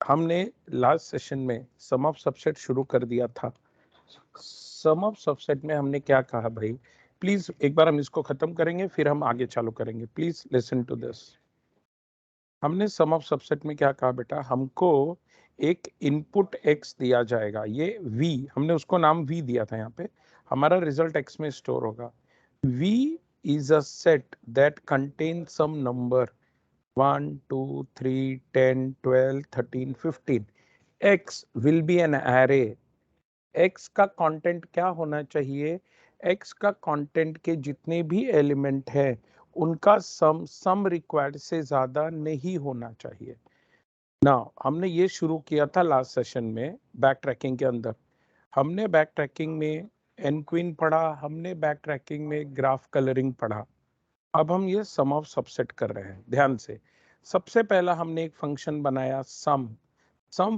हमने last session में सम of subset शुरू कर दिया था। सम ऑफ सबसेट में हमने क्या कहा भाई, प्लीज एक बार हम इसको खत्म करेंगे फिर हम आगे चालू करेंगे। Please listen to this. हमने सम ऑफ सबसेट में क्या कहा बेटा, हमको एक इनपुट x दिया जाएगा, ये v, हमने उसको नाम v दिया था। यहाँ पे हमारा रिजल्ट x में स्टोर होगा। v is a set that contain some number 1 2 3 10 12 13 15। x will be an array। x का कंटेंट क्या होना चाहिए, x का कंटेंट के जितने भी एलिमेंट है उनका सम रिक्वायर्ड से ज्यादा नहीं होना चाहिए ना। हमने ये शुरू किया था लास्ट सेशन में बैक ट्रैकिंग के अंदर। हमने बैक ट्रैकिंग में एन क्वीन पढ़ा, हमने बैक ट्रैकिंग में ग्राफ कलरिंग पढ़ा। अब हम ये सम ऑफ सबसेट कर रहे हैं। ध्यान से, सबसे पहला हमने एक फंक्शन बनाया सम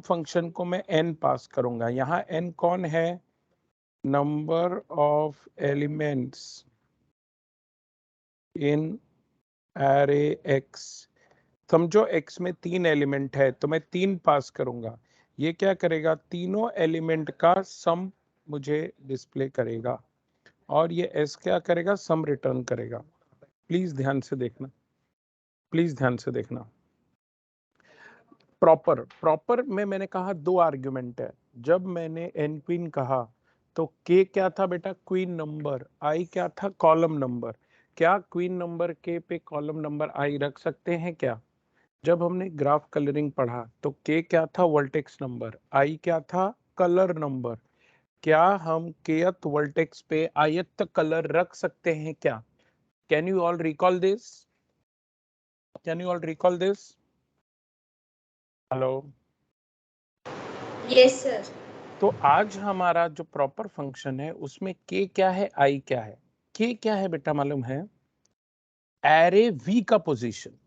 फंक्शन को मैं n पास करूंगा। यहाँ n कौन है, number of elements in array x। समझो x में 3 एलिमेंट है तो मैं 3 पास करूंगा। ये क्या करेगा, तीनों एलिमेंट का सम मुझे डिस्प्ले करेगा और ये s क्या करेगा, सम रिटर्न करेगा। प्लीज ध्यान से देखना, प्लीज ध्यान से देखना। प्रॉपर में मैंने कहा 2 आर्ग्यूमेंट है। जब मैंने एन क्वीन कहा तो k क्या था बेटा, क्वीन नंबर, i क्या था, कॉलम नंबर। क्या क्वीन नंबर k पे कॉलम नंबर i रख सकते हैं क्या? जब हमने ग्राफ कलरिंग पढ़ा तो k क्या था, वर्टेक्स नंबर, i क्या था, कलर नंबर। क्या हम kth वर्टेक्स पे ith कलर रख सकते हैं क्या? Can you all recall this, can you all recall this? Hello, yes sir. तो आज हमारा जो प्रॉपर फंक्शन है उसमें k क्या है, i क्या है। k क्या है बेटा मालूम है, एरे v का पोजीशन।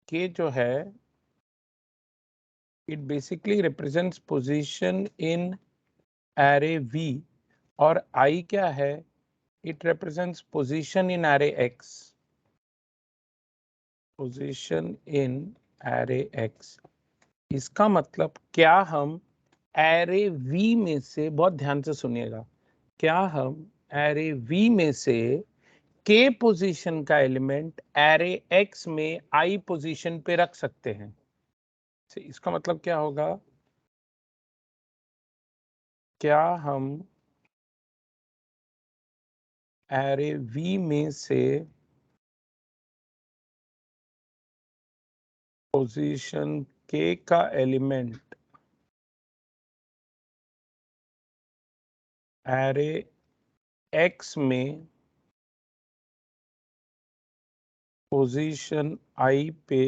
k जो है it basically represents position in array v, और i क्या है, it represents position in array x, position in array x। इसका मतलब क्या हम एरे v में से, बहुत ध्यान से सुनिएगा, क्या हम एरे v में से k पोजीशन का एलिमेंट एरे x में i पोजीशन पे रख सकते हैं? इसका मतलब क्या होगा, क्या हम एरे v में से पोजीशन k का एलिमेंट एरे x में पोजीशन i पे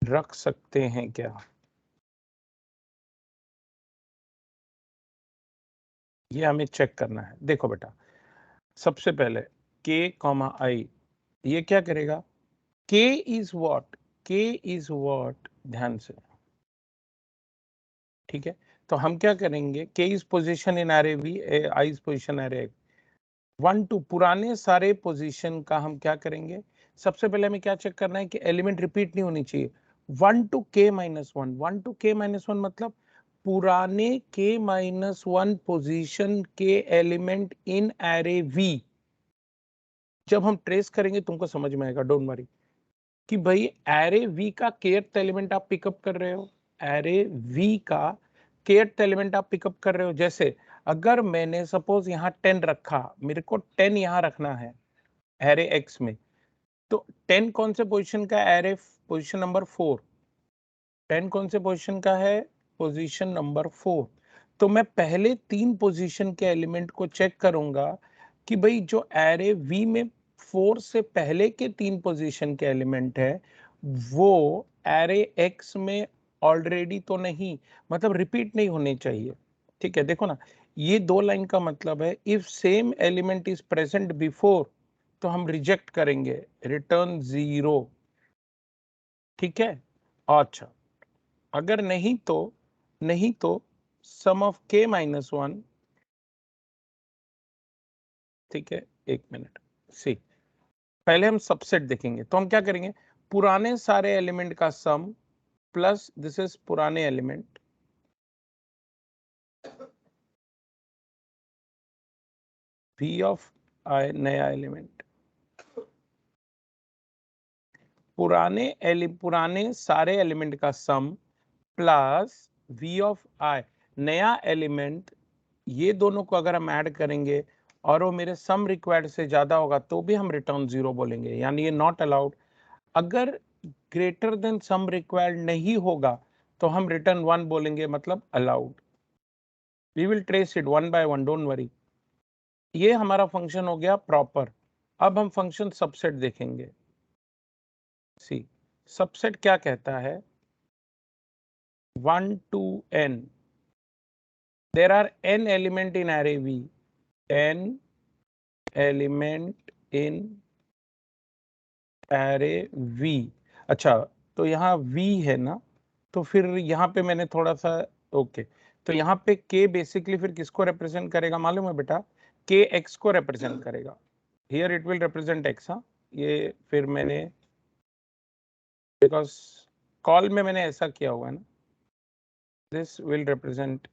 रख सकते हैं क्या? ये हमें चेक करना है। देखो बेटा, सबसे पहले k, i, ये क्या करेगा, k is what, k is what, ध्यान से, ठीक है। तो हम क्या करेंगे, k is position in array v, i is position array x। 1 2 पुराने सारे पोजीशन का हम क्या करेंगे, सबसे पहले हमें क्या चेक करना है कि एलिमेंट रिपीट नहीं होनी चाहिए। 1 to k minus 1, 1 to k minus 1 मतलब पुराने k minus 1 पोजीशन के एलिमेंट इन एरे v। जब हम ट्रेस करेंगे तुमको समझ में आएगा, डोंट वरी, कि भाई एरे v का kth एलिमेंट आप पिकअप कर रहे हो, एरे v का kth एलिमेंट आप पिकअप कर रहे हो। जैसे अगर मैंने सपोज यहाँ 10 रखा, मेरे को 10 यहाँ रखना है एरे x में, तो 10 कौन से पोजीशन का, एरे पोजीशन नंबर 4। 10 कौन से पोजीशन का है, पोजीशन नंबर 4। तो मैं पहले 3 पोजीशन के एलिमेंट को चेक करूंगा कि भाई जो एरे v में 4 से पहले के 3 पोजीशन के एलिमेंट है वो एरे x में ऑलरेडी तो नहीं, मतलब रिपीट नहीं होने चाहिए। ठीक है, देखो ना, ये 2 लाइन का मतलब है if same element is present before तो हम रिजेक्ट करेंगे, रिटर्न 0। ठीक है, अच्छा, अगर नहीं तो सम ऑफ k माइनस 1, ठीक है, एक मिनट, सी, पहले हम सबसेट देखेंगे। तो हम क्या करेंगे, पुराने सारे एलिमेंट का सम प्लस दिस इज पुराने एलिमेंट v ऑफ i नया एलिमेंट, पुराने सारे एलिमेंट का सम प्लस v ऑफ i नया एलिमेंट, ये दोनों को अगर हम ऐड करेंगे और वो मेरे सम रिक्वायर्ड से ज्यादा होगा तो भी हम रिटर्न 0 बोलेंगे, यानी ये नॉट अलाउड। अगर ग्रेटर देन सम रिक्वायर्ड नहीं होगा तो हम रिटर्न 1 बोलेंगे, मतलब allowed. We will trace it one by one, don't worry. ये हमारा फंक्शन हो गया प्रॉपर। अब हम फंक्शन सबसेट देखेंगे। सी सबसेट क्या कहता है, 1 to n, there are n element in array v, n element in array v। अच्छा, तो यहाँ v है ना, तो फिर यहाँ पे मैंने थोड़ा सा ओके, तो यहाँ पे k बेसिकली फिर किसको रिप्रेजेंट करेगा मालूम है बेटा, k x को रिप्रेजेंट करेगा। Here it will represent x। हाँ, ये फिर मैंने बिकॉज कॉल में मैंने ऐसा किया हुआ है ना, this will represent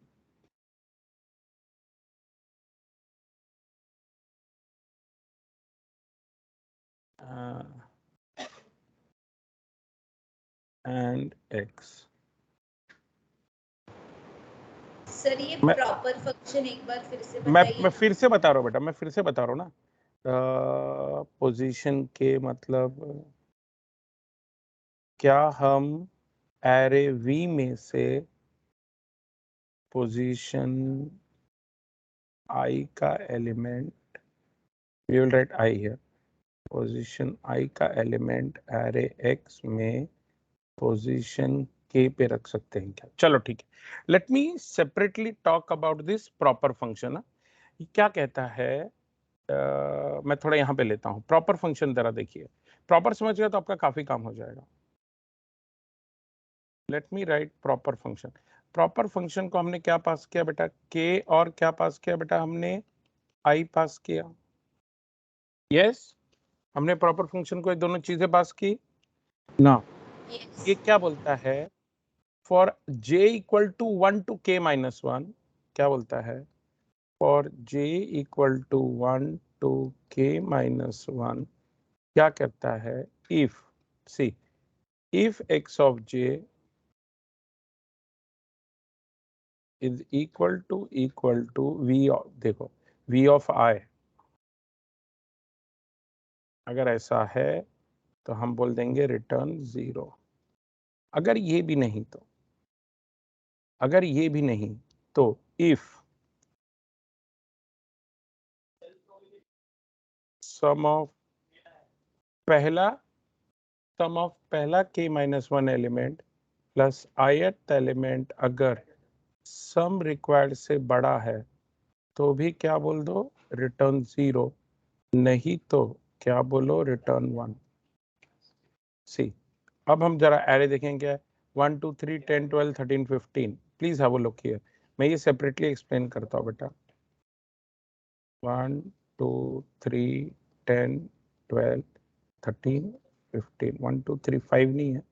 and x। Sir ये प्रॉपर फंक्शन एक बार फिर से मैं बताइए। फिर से बता रहा हूँ बेटा, मैं फिर से बता रहा हूँ ना, पोजीशन के मतलब क्या हम एरे v में से पोजीशन i का element, we will write i here, position i का एलिमेंट एरे x में पोजीशन k पे रख सकते हैं क्या? चलो ठीक है, let me separately talk about this proper function. क्या कहता है, मैं थोड़ा यहाँ पे लेता हूँ प्रॉपर फंक्शन, जरा देखिए, प्रॉपर समझ गया तो आपका काफी काम हो जाएगा। Let me right proper function. Proper function को हमने क्या पास किया बेटा, k, और क्या पास किया बेटा हमने, i पास किया। यस, हमने प्रॉपर फंक्शन को ये दोनों चीजें पास की ना। ये क्या बोलता है, for j equal to 1 to k minus 1, क्या बोलता है, for j equal to 1 to k minus 1, क्या कहता है, if see if x of j is equal to v of, देखो v of i, अगर ऐसा है तो हम बोल देंगे रिटर्न 0। अगर ये भी नहीं तो, अगर ये भी नहीं तो if सम ऑफ पहला k minus 1 element plus ith element अगर सम रिक्वायर्ड से बड़ा है तो भी क्या बोल दो, रिटर्न 0, नहीं तो क्या बोलो, रिटर्न 1। सी अब हम जरा एरे देखेंगे, 1 2 3 10 12 13 15, please have a look here. मैं ये सेपरेटली एक्सप्लेन करता हूँ बेटा, 1 2 3 10 12 13 15, 1 2 3 5 नहीं है,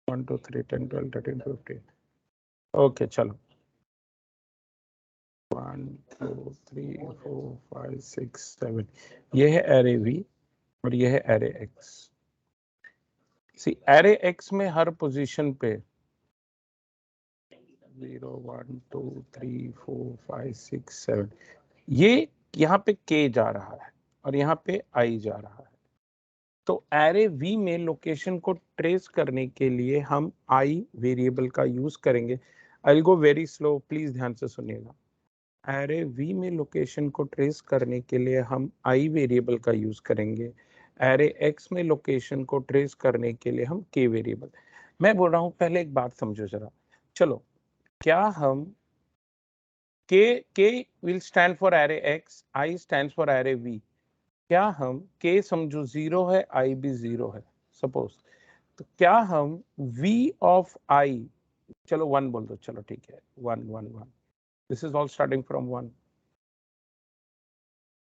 1 2 3 10 12 13 15, ओके चलो, 1 2 3 4 5 6 7, ये है एरे v और ये है एरे x। सी एरे x में हर पोजीशन पे 0 1 2 3 4 5 6 7, ये यहाँ पे k जा रहा है और यहाँ पे i जा रहा है। तो एरे v में लोकेशन को ट्रेस करने के लिए हम i वेरिएबल का यूज करेंगे। I will go very slow, please ध्यान से सुनिएगा। एरे v में लोकेशन को ट्रेस करने के लिए हम i वेरिएबल का यूज करेंगे, एरे x में लोकेशन को ट्रेस करने के लिए हम k वेरिएबल। मैं बोल रहा हूं पहले एक बात समझो जरा, चलो क्या हम k will stand for array x, i stands for array v, क्या हम k समझो 0 है, i भी 0 है सपोज, तो क्या हम v of i, चलो 1 बोल दो, चलो ठीक है 1 1 1, this is all starting from 1,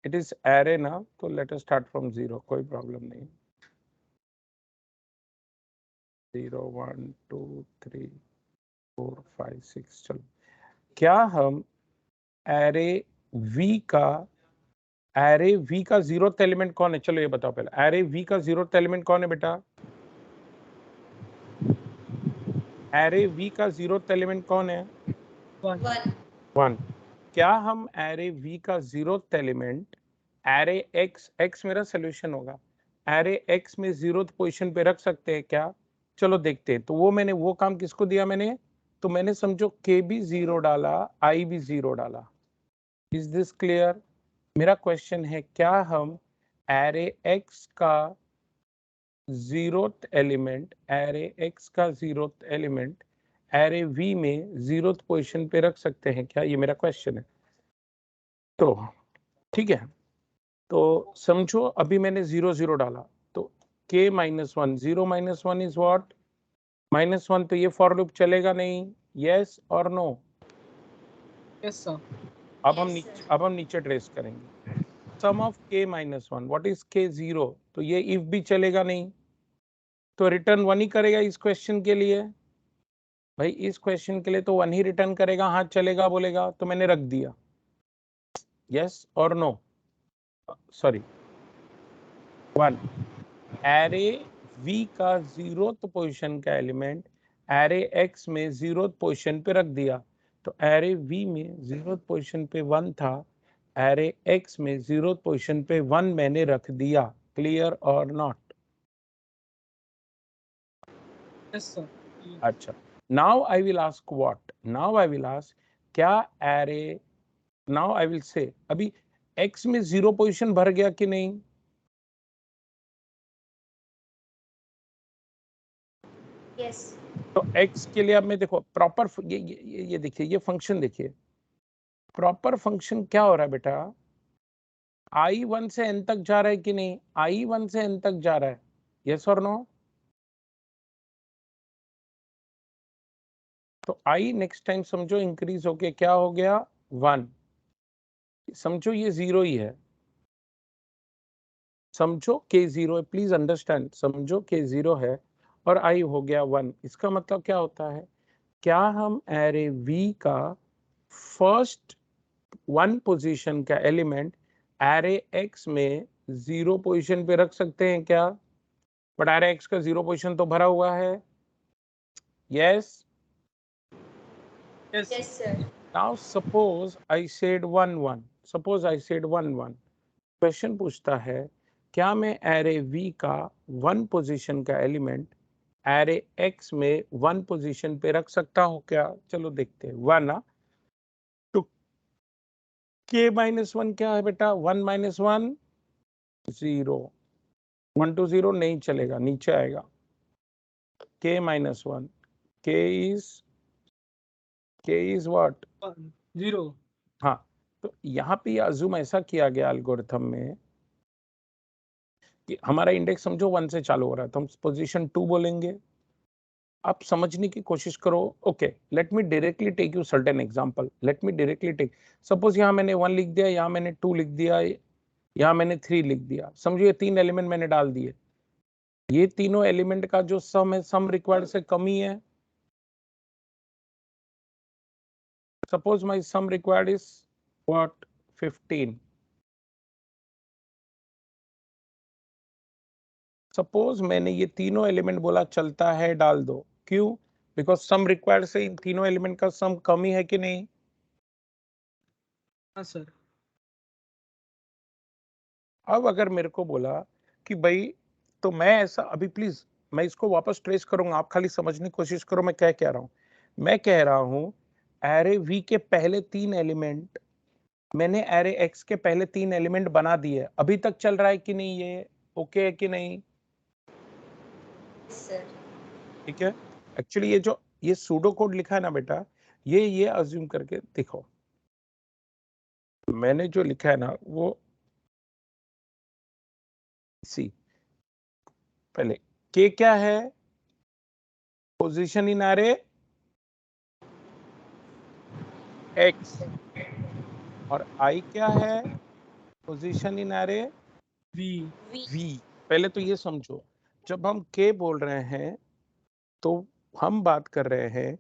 it is array ना, तो लेट अस स्टार्ट फ्रॉम 0, कोई प्रॉब्लम नहीं। 0 1 2 3 4 5 6, चलो क्या हम एरे वी का 0th एलिमेंट कौन है? चलो ये बताओ पहले, एरे वी का 0th एलिमेंट कौन है बेटा? एरे वी का 0th एलिमेंट कौन है? 1। क्या हम एरे वी का 0th एलिमेंट एरे एक्स मेरा सोल्यूशन होगा, एरे एक्स में 0th पोजीशन पे रख सकते हैं क्या? चलो देखते हैं। तो वो काम किसको दिया मैंने? तो मैंने समझो के भी 0 डाला, आई भी 0 डाला। Is this clear? मेरा क्वेश्चन है, क्या हम एरे एक्स का 0th एलिमेंट एरे वी में 0th पोजीशन पे रख सकते हैं क्या? ये मेरा क्वेश्चन है। तो ठीक है, तो समझो अभी मैंने 0 0 डाला, तो k -1, 0 - 1 इज व्हाट? -1। तो ये फॉर लूप चलेगा नहीं, यस और नो? Yes sir. अब हम नीचे ट्रेस करेंगे। Sum of k -1, what is k? 0। तो ये इफ भी चलेगा नहीं, तो रिटर्न 1 ही करेगा इस क्वेश्चन के लिए। भाई इस क्वेश्चन के लिए तो 1 ही रिटर्न करेगा, हाँ चलेगा बोलेगा, तो मैंने रख दिया, यस और नो? सॉरी 1। एरे वी का 0th पोजीशन का एलिमेंट एरे एक्स में 0th पोजीशन पे रख दिया, तो एरे वी में 0th पोजीशन पे 1 था, एरे एक्स में 0th पोजीशन पे 1 मैंने रख दिया। क्लियर और नॉट? Yes sir. अच्छा, now I will ask what? Now I will ask, क्या एरे, नाउ आई विल से, अभी एक्स में 0 पोजीशन भर गया कि नहीं? यस। तो x के लिए अब मैं देखो प्रॉपर ये देखिए, ये फंक्शन देखिए, प्रॉपर फंक्शन क्या हो रहा है बेटा? i1 से n तक जा रहा है कि नहीं? i1 से n तक जा रहा है, यस और नो? तो i नेक्स्ट टाइम समझो इंक्रीज होके क्या हो गया? 1। समझो ये 0 ही है, समझो k 0 है, प्लीज अंडरस्टैंड, समझो k 0 है और i हो गया 1। इसका मतलब क्या होता है? क्या हम एरे v का फर्स्ट 1 पोजीशन का एलिमेंट एरे एक्स में 0 पोजीशन पे रख सकते हैं क्या? बट एरे एक्स का 0 पोजीशन तो भरा हुआ है, yes? Yes sir. Now suppose I said 1 1, suppose I said 1 1, question पूछता है क्या मैं एरे वी का 1 पोजीशन का एलिमेंट एरे एक्स में 1 पोजीशन पे रख सकता हूं क्या? चलो देखते हैं। 1 तो k -1 क्या है बेटा? 1 - 1 0, 1 to 0 नहीं चलेगा, नीचे आएगा। k -1, k is what? 0। हाँ, तो यहाँ पे अज्यूम ऐसा किया गया एल्गोरिथम में कि हमारा इंडेक्स समझो 1 से चालू हो रहा है, तो हम पोजीशन 2 बोलेंगे। आप समझने की कोशिश करो। Okay, let me directly take you certain example, let me directly take, suppose यहाँ मैंने 1 लिख दिया, यहाँ मैंने 2 लिख दिया, यहाँ मैंने 3 लिख दिया, समझो ये 3 एलिमेंट मैंने डाल दिए, ये तीनों एलिमेंट का जो सम है, सम रिक्वायर्ड से कम ही है। Suppose my sum required is what? 15. Suppose मैंने ये तीनों एलिमेंट बोला चलता है, डाल दो, क्यों? बिकॉज सम रिक्वायर्ड से इन तीनों एलिमेंट का सम कम ही है कि नहीं? हाँ सर। अब अगर मेरे को बोला कि भाई, तो मैं ऐसा, अभी प्लीज मैं इसको वापस ट्रेस करूंगा, आप खाली समझने की कोशिश करो मैं क्या कह रहा हूं। मैं कह रहा हूं एरे वी के पहले 3 एलिमेंट मैंने एरे एक्स के पहले 3 एलिमेंट बना दिए, अभी तक चल रहा है कि नहीं? ये ओके है कि नहीं? सर। ठीक है। एक्चुअली ये सूडो कोड लिखा है ना बेटा, ये अज्यूम करके देखो, मैंने जो लिखा है ना वो सी, पहले के क्या है? पोजीशन इन एरे एक्स, और आई क्या है? Position in array V. V। पहले तो ये समझो, जब हम K बोल रहे हैं तो हम बात कर रहे हैं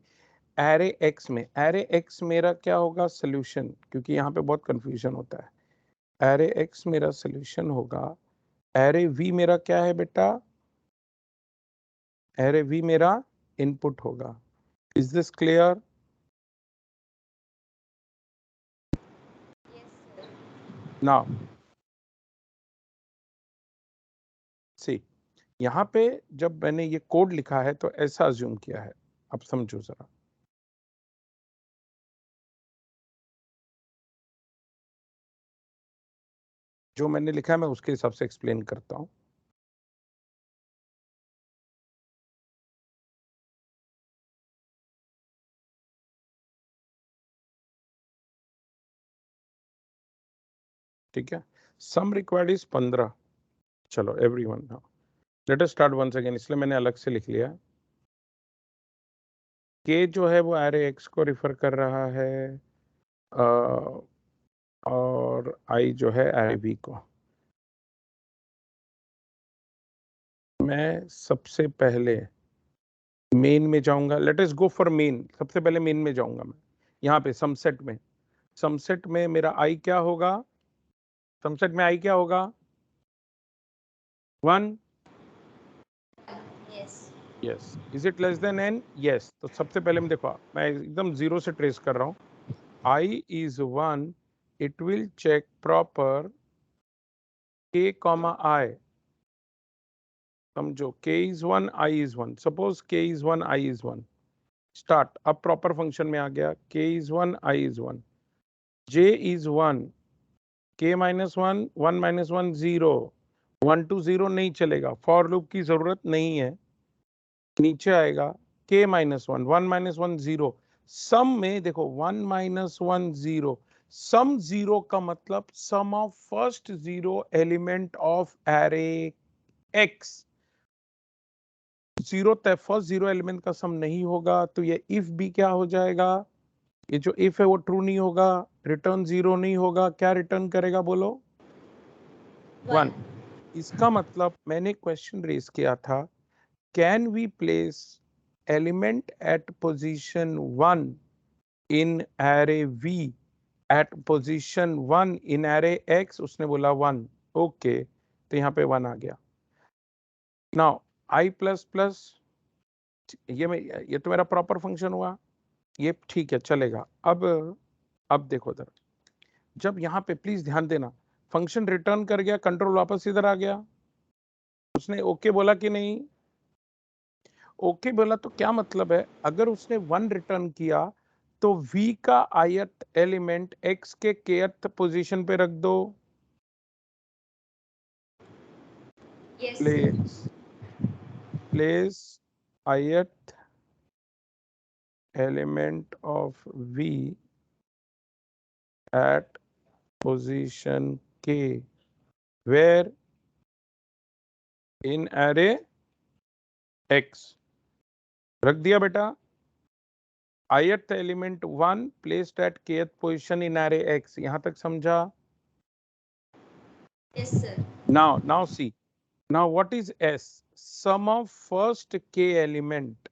एरे X में। एरे X मेरा क्या होगा? सोल्यूशन, क्योंकि यहाँ पे बहुत कंफ्यूजन होता है। एरे X मेरा सोल्यूशन होगा। एरे V मेरा क्या है बेटा? एरे V मेरा इनपुट होगा। Is this clear? Yes, sir. Now see, यहाँ पे जब मैंने ये कोड लिखा है तो ऐसा अज्यूम किया है। अब समझो जरा, जो मैंने लिखा है मैं उसके हिसाब से एक्सप्लेन करता हूँ। ठीक है, सम रिक्वायर्ड इज 15। चलो everyone, now let us start once again, इसलिए मैंने अलग से लिख लिया। के जो है वो एरे एक्स को रिफर कर रहा है, और आई जो है एरे बी को। मैं सबसे पहले मेन में जाऊंगा। Let us go for main. सबसे पहले मेन में जाऊंगा मैं। यहाँ पे समसेट में, समसेट में मेरा आई क्या होगा? समसेट में आई क्या होगा? 1। Yes. Yes. Is it less than N? Yes. तो सबसे पहले मैं देखो, मैं एकदम जीरो से ट्रेस कर रहा हूँ। I is 1, it will check proper k comma I. समझो, k is 1, I is 1। Suppose k is 1, I is 1। Start. अब प्रॉपर फंक्शन में आ गया। k is 1, I is 1। j is 1, k minus 1, 1 minus 1 0। 1 to 0 नहीं चलेगा, for loop की जरूरत नहीं है। नीचे आएगा k minus 1, 1 minus 1 0। सम में देखो 1 minus 1 0। सम जीरो का मतलब sum of first zero element of array x। Zero तय फर्स्ट जीरो एलिमेंट का सम नहीं होगा, तो ये इफ भी क्या हो जाएगा? ये जो इफ है वो ट्रू नहीं होगा, रिटर्न जीरो नहीं होगा। क्या रिटर्न करेगा बोलो? 1। इसका मतलब मैंने क्वेश्चन रेज किया था, can we place element at position 1 in array V at position 1 in array X? उसने बोला 1। ओके, तो यहाँ पे 1 आ गया। नाउ I प्लस प्लस, ये तो मेरा प्रॉपर फंक्शन हुआ, ये ठीक है, चलेगा। अब देखो इधर, जब यहाँ पे प्लीज ध्यान देना, फंक्शन रिटर्न कर गया, कंट्रोल वापस इधर आ गया। उसने ओके बोला कि नहीं? ओके बोला तो क्या मतलब है? अगर उसने 1 रिटर्न किया तो v का ith एलिमेंट x के kth पोजीशन पे रख दो। Yes, sir. Place ith element of v at position k where in array x। रख दिया बेटा। ith element 1 placed at kth position in array x। यहां तक समझा? Yes, sir. now see, now what is s? sum of first k element।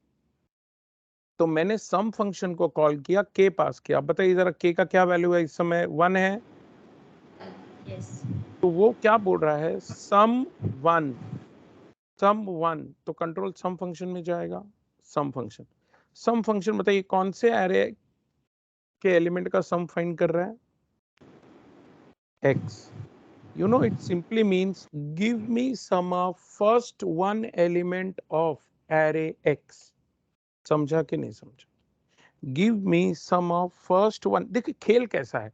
तो मैंने सम function को call किया, k पास किया। अब बताइए जरा k का क्या वैल्यू है इस समय? 1 है। Yes. तो वो क्या बोल रहा है? सम 1, सम 1। तो कंट्रोल सम फंक्शन में जाएगा। सम फंक्शन, सम फंक्शन बताइए कौन से एरे के एलिमेंट का सम फाइंड कर रहा है? x। You know, it simply means give me sum of first one element of array x। समझा कि नहीं समझा? Give me sum of first one। देखिए खेल कैसा है,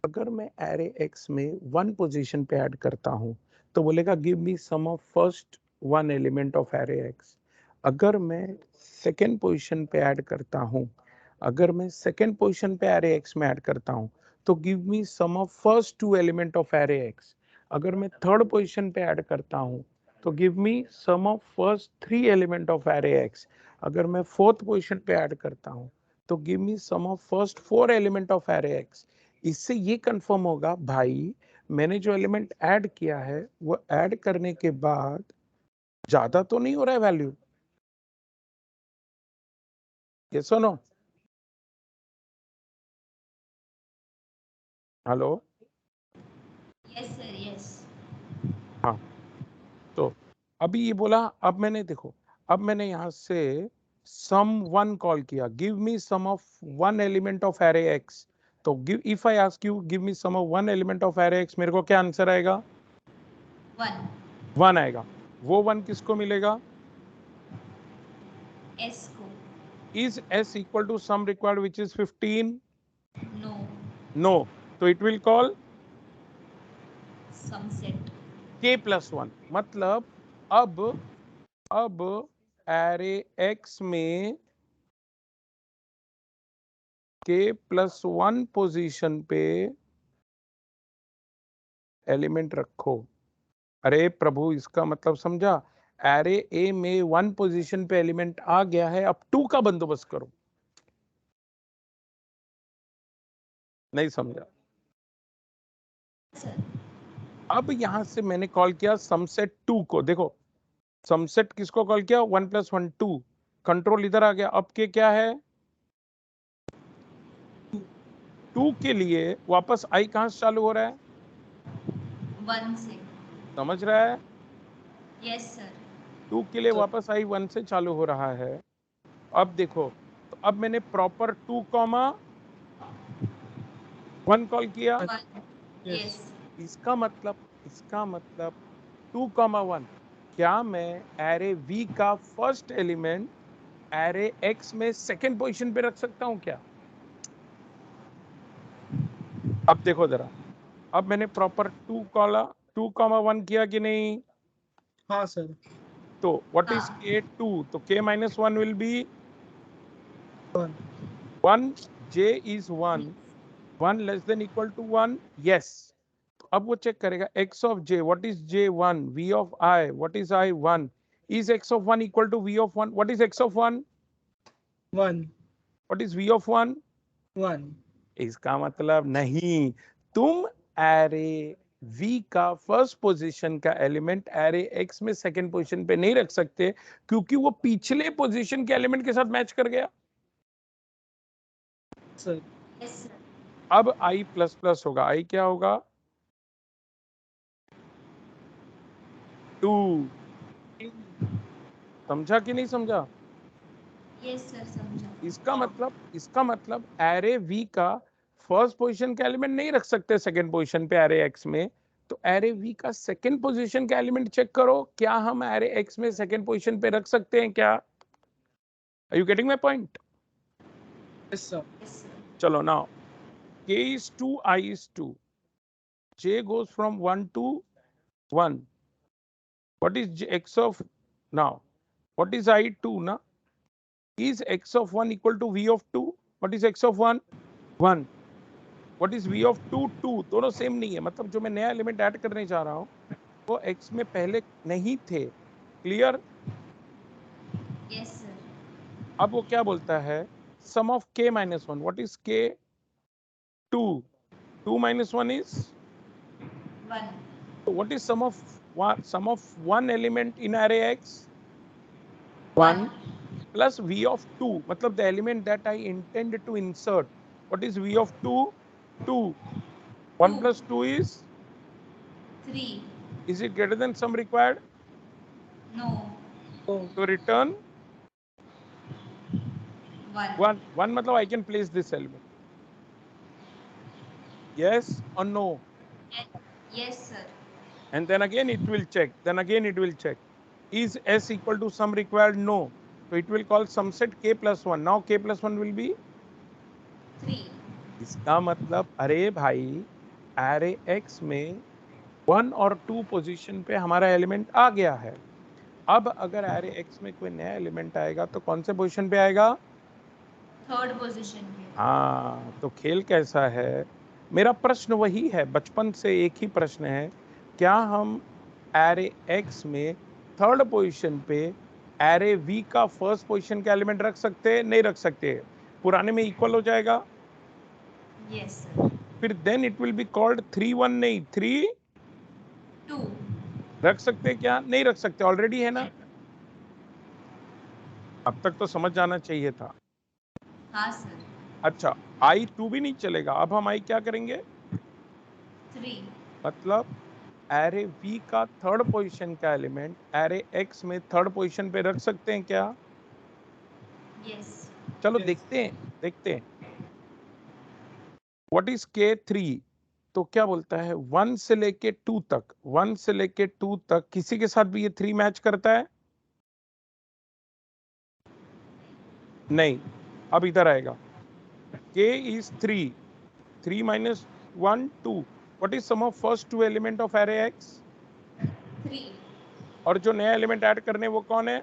अगर मैं array x में 1 पोजीशन पे ऐड करता हूं तो बोलेगा give me sum of first one element of array x। अगर मैं सेकेंड पोजीशन पे ऐड करता हूं, अगर मैं सेकेंड पोजीशन पे array x में ऐड करता हूं तो give me sum of first two element of array x। अगर मैं थर्ड पोजीशन पे ऐड करता हूं तो give me sum of first three element of array x। अगर मैं फोर्थ पोजीशन पे ऐड करता हूं तो give me sum of first four element of array x। इससे ये कंफर्म होगा भाई मैंने जो एलिमेंट ऐड किया है वो ऐड करने के बाद ज्यादा तो नहीं हो रहा है वैल्यू? यस और no? Hello? Yes sir yes. हाँ, तो अभी ये बोला, अब मैंने देखो, अब मैंने यहां से सम वन कॉल किया, give me sum of one element of array x. तो give, if I ask you give me sum of one element of array x, मेरे को क्या आंसर आएगा? 1 वन आएगा। वो वन किसको मिलेगा? एस को। Is s equal to sum required which is 15? No. No. तो it will call sum set. k plus one. मतलब अब एरे x में k प्लस वन पोजिशन पे एलिमेंट रखो। अरे प्रभु, इसका मतलब समझा? एरे ए में वन पोजीशन पे एलिमेंट आ गया है, अब टू का बंदोबस्त करो। नहीं समझा? सर अब यहां से मैंने कॉल किया समसेट टू को। देखो, समसेट किसको कॉल किया? 1 + 1 2। कंट्रोल इधर आ गया। अब के क्या है? 2 के लिए वापस आई कहां से चालू हो रहा है? 1 से। समझ रहा है? Yes sir. 2 के लिए सर। वापस आई 1 से चालू हो रहा है। अब देखो, तो अब मैंने प्रॉपर 2, 1 कॉल किया। 1 यस। इसका मतलब 2, 1। क्या मैं एरे वी का फर्स्ट एलिमेंट एरे एक्स में सेकेंड पोजीशन पे रख सकता हूं क्या? अब देखो जरा, अब मैंने प्रॉपर 2, 1 किया कि नहीं? हाँ सर। तो व्हाट इज हाँ। k 2? तो k - 1 will be 1 1. j is 1. 1 less than equal to 1. Yes. अब वो चेक करेगा x of j, what is j? 1. v of I, what is I? 1. Is x of 1 equal to v of 1? What is x of 1? 1 What is v of 1? 1 इसका मतलब नहीं, तुम array v का first position का element array x में second position पे नहीं रख सकते, क्योंकि वो पिछले पोजीशन के एलिमेंट के साथ मैच कर गया। सर। Yes sir. अब i प्लस प्लस होगा। i क्या होगा? 2। समझा कि नहीं समझा? यस सर समझा। इसका मतलब एरे वी का फर्स्ट पोजीशन का एलिमेंट नहीं रख सकते सेकंड पोजीशन पे एरे एक्स में। तो एरे वी का सेकंड पोजीशन का एलिमेंट चेक करो, क्या हम एरे एक्स में सेकंड पोजीशन पे रख सकते हैं क्या? Are you getting my point? Yes sir. Yes sir. चलो now, k is 2, I is 2, j goes from 1 to 1. What is x of now? What is I? 2 na? Is x of 1 equal to v of 2? What is x of 1? 1. What is v of 2? 2. दोनों same नहीं है। मतलब जो मैं नया element add करने जा रहा हूँ वो x में पहले नहीं थे। क्लियर? Yes sir. अब वो क्या बोलता है? Sum of k - 1. What is k? 2. 2 - 1 is 1 तो what is sum of one element in array x? 1 1 plus v of 2. मतलब the element that I intend to insert. What is v of 2? 2. 1 2 plus 2 is? 3 Is it greater than sum required? No Oh, So return 1 1. 1 मतलब I can place this element. Yes or no? Yes sir. And then again it will check. Then again it will check. Is s equal to sum required? No. So it will call sum set k plus 1. Now k plus 1 will be? 3 इसका मतलब अरे भाई, array x में 1 और 2 position पे हमारा element आ गया है। अब अगर एरे x में कोई नया एलिमेंट आएगा तो कौन से पोजीशन पे आएगा? थर्ड पोजीशन पे। हाँ, तो खेल कैसा है? मेरा प्रश्न वही है, बचपन से एक ही प्रश्न है, क्या हम एरे x में थर्ड पोजीशन पे एरे v का फर्स्ट पोजीशन का एलिमेंट रख सकते हैं? नहीं रख सकते। पुराने में इक्वल हो जाएगा। Yes sir. फिर then it will be called 3 1 नहीं 3 2 रख सकते हैं क्या? नहीं रख सकते, ऑलरेडी है ना। अब तक तो समझ जाना चाहिए था। हाँ सर अच्छा I2 भी नहीं चलेगा। अब हम I क्या करेंगे? 3 मतलब एरे V का थर्ड पोजीशन का एलिमेंट एरे X में थर्ड पोजीशन पे रख सकते हैं क्या? यस चलो Yes. देखते हैं व्हाट इज K3। तो क्या बोलता है 1 से लेके 2 तक, 1 से लेके 2 तक किसी के साथ भी ये 3 मैच करता है? नहीं। अब इधर आएगा K is 3, 3 minus 1 2। What is sum of first two element of array X? 3 और जो नया एलिमेंट ऐड करने वो कौन है?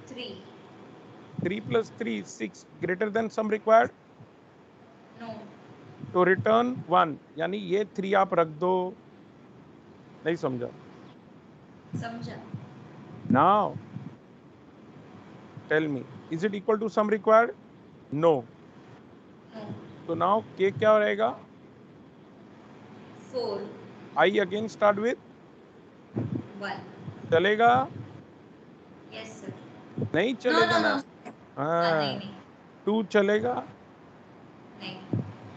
3 3 plus 3 6 greater than sum required। No तो रिटर्न 1, यानी ये 3 आप रख दो। नहीं समझा? समझा Now tell me, is it equal to sum required? No। No तो now K क्या रहेगा? 4 I again start with 1 चलेगा? यस सर नहीं नो चलेगा नो ना। नो हाँ नहीं नहीं 2 चलेगा, नहीं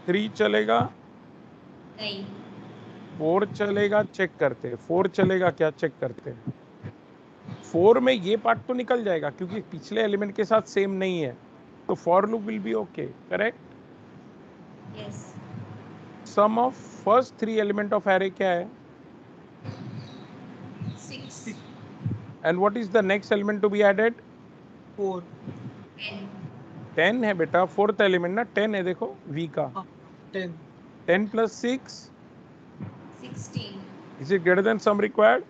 3 चलेगा, नहीं 4 चलेगा। चेक करते हैं 4 चलेगा क्या, चेक करते हैं। 4 में ये पार्ट तो निकल जाएगा क्योंकि पिछले एलिमेंट के साथ सेम नहीं है, तो for loop will be okay. Correct. Yes sum of first 3 element of array क्या है? 6 and what is the next element to be added? 4 10 10 है बेटा, फोर्थ एलिमेंट ना 10 है। देखो V का 10 10 plus 6 16 is it greater than sum required?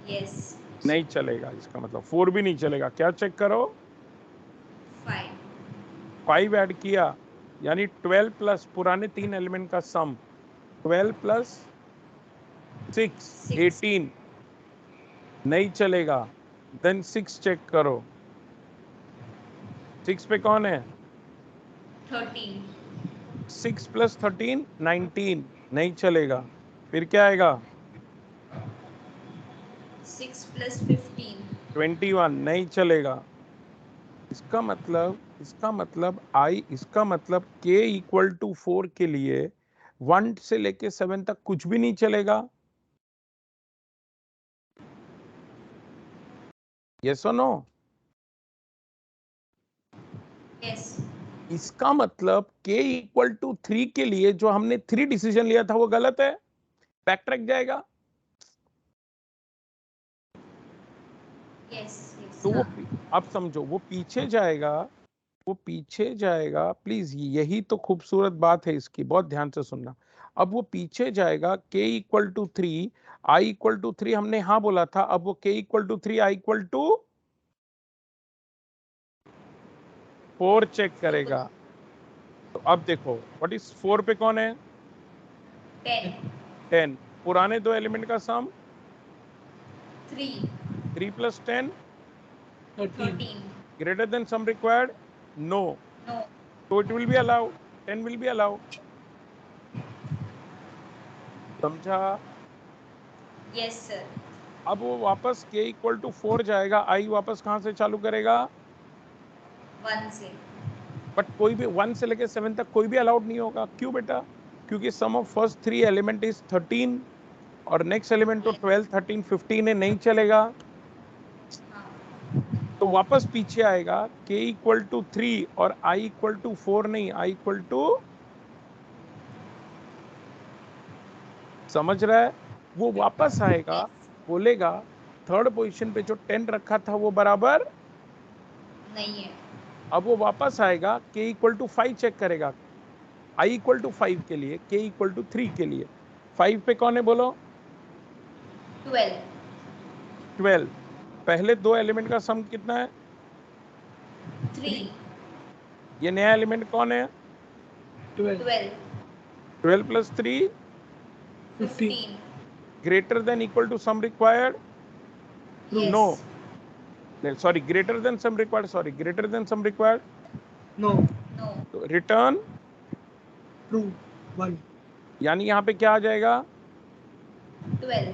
Yes नहीं चलेगा, इसका मतलब 4 भी नहीं चलेगा। क्या चेक करो? 5 5 ऐड किया यानी 12 प्लस पुराने 3 एलिमेंट का सम 12 प्लस 6 18 नहीं चलेगा। देन 6 चेक करो, 6 पे कौन है? 13 6 प्लस 13 19 नहीं चलेगा। फिर क्या आएगा? 6 plus 15 21 नहीं चलेगा। इसका मतलब इसका मतलब K इक्वल टू 4 के लिए 1 से लेके 7 तक कुछ भी नहीं चलेगा। यस और नो? यस इसका मतलब K इक्वल टू 3 के लिए जो हमने 3 डिसीजन लिया था वो गलत है, बैक ट्रैक जाएगा। यस तो वो हाँ अब समझो वो पीछे जाएगा। प्लीज यही तो खूबसूरत बात है इसकी, बहुत ध्यान से सुनना। अब वो पीछे जाएगा K equal to 3 I equal to 3 हमने हाँ बोला था। अब वो K equal to 3 I equal to 4 check करेगा। तो अब देखो व्हाट इज 4 पे कौन है? 10 10। पुराने दो एलिमेंट का सम 3 3 plus 10 13 greater than sum required? No. No तो it will be allowed, 10 will be allowed. समझा? यस सर अब वो वापस K इक्वल टू 4 जाएगा, I वापस कहां से चालू करेगा? 1 से बट कोई भी 1 से लेके 7 तक कोई भी अलाउड नहीं होगा। क्यों बेटा? क्योंकि सम ऑफ फर्स्ट 3 एलिमेंट इज 13 और नेक्स्ट एलिमेंट तो 12 13 15 है, नहीं चलेगा। हाँ तो वापस पीछे आएगा K इक्वल टू 3 और I इक्वल टू 4 नहीं, I इक्वल टू, समझ रहा है? वो वापस आएगा, बोलेगा थर्ड पोजीशन पे जो 10 रखा था वो बराबर नहीं है अब वो वापस आएगा K इक्वल टू 5 चेक करेगा। I इक्वल टू 5 के लिए, K इक्वल टू 3 के लिए। 5 पे कौन है बोलो? 12 12। पहले दो एलिमेंट का सम कितना है? 3 ये नया एलिमेंट कौन है? 12 12 12 plus 3 15 greater than equal to sum required? yes no sorry, greater than sum required, no no तो रिटर्न true 1 यानी यहाँ पे क्या आ जाएगा 12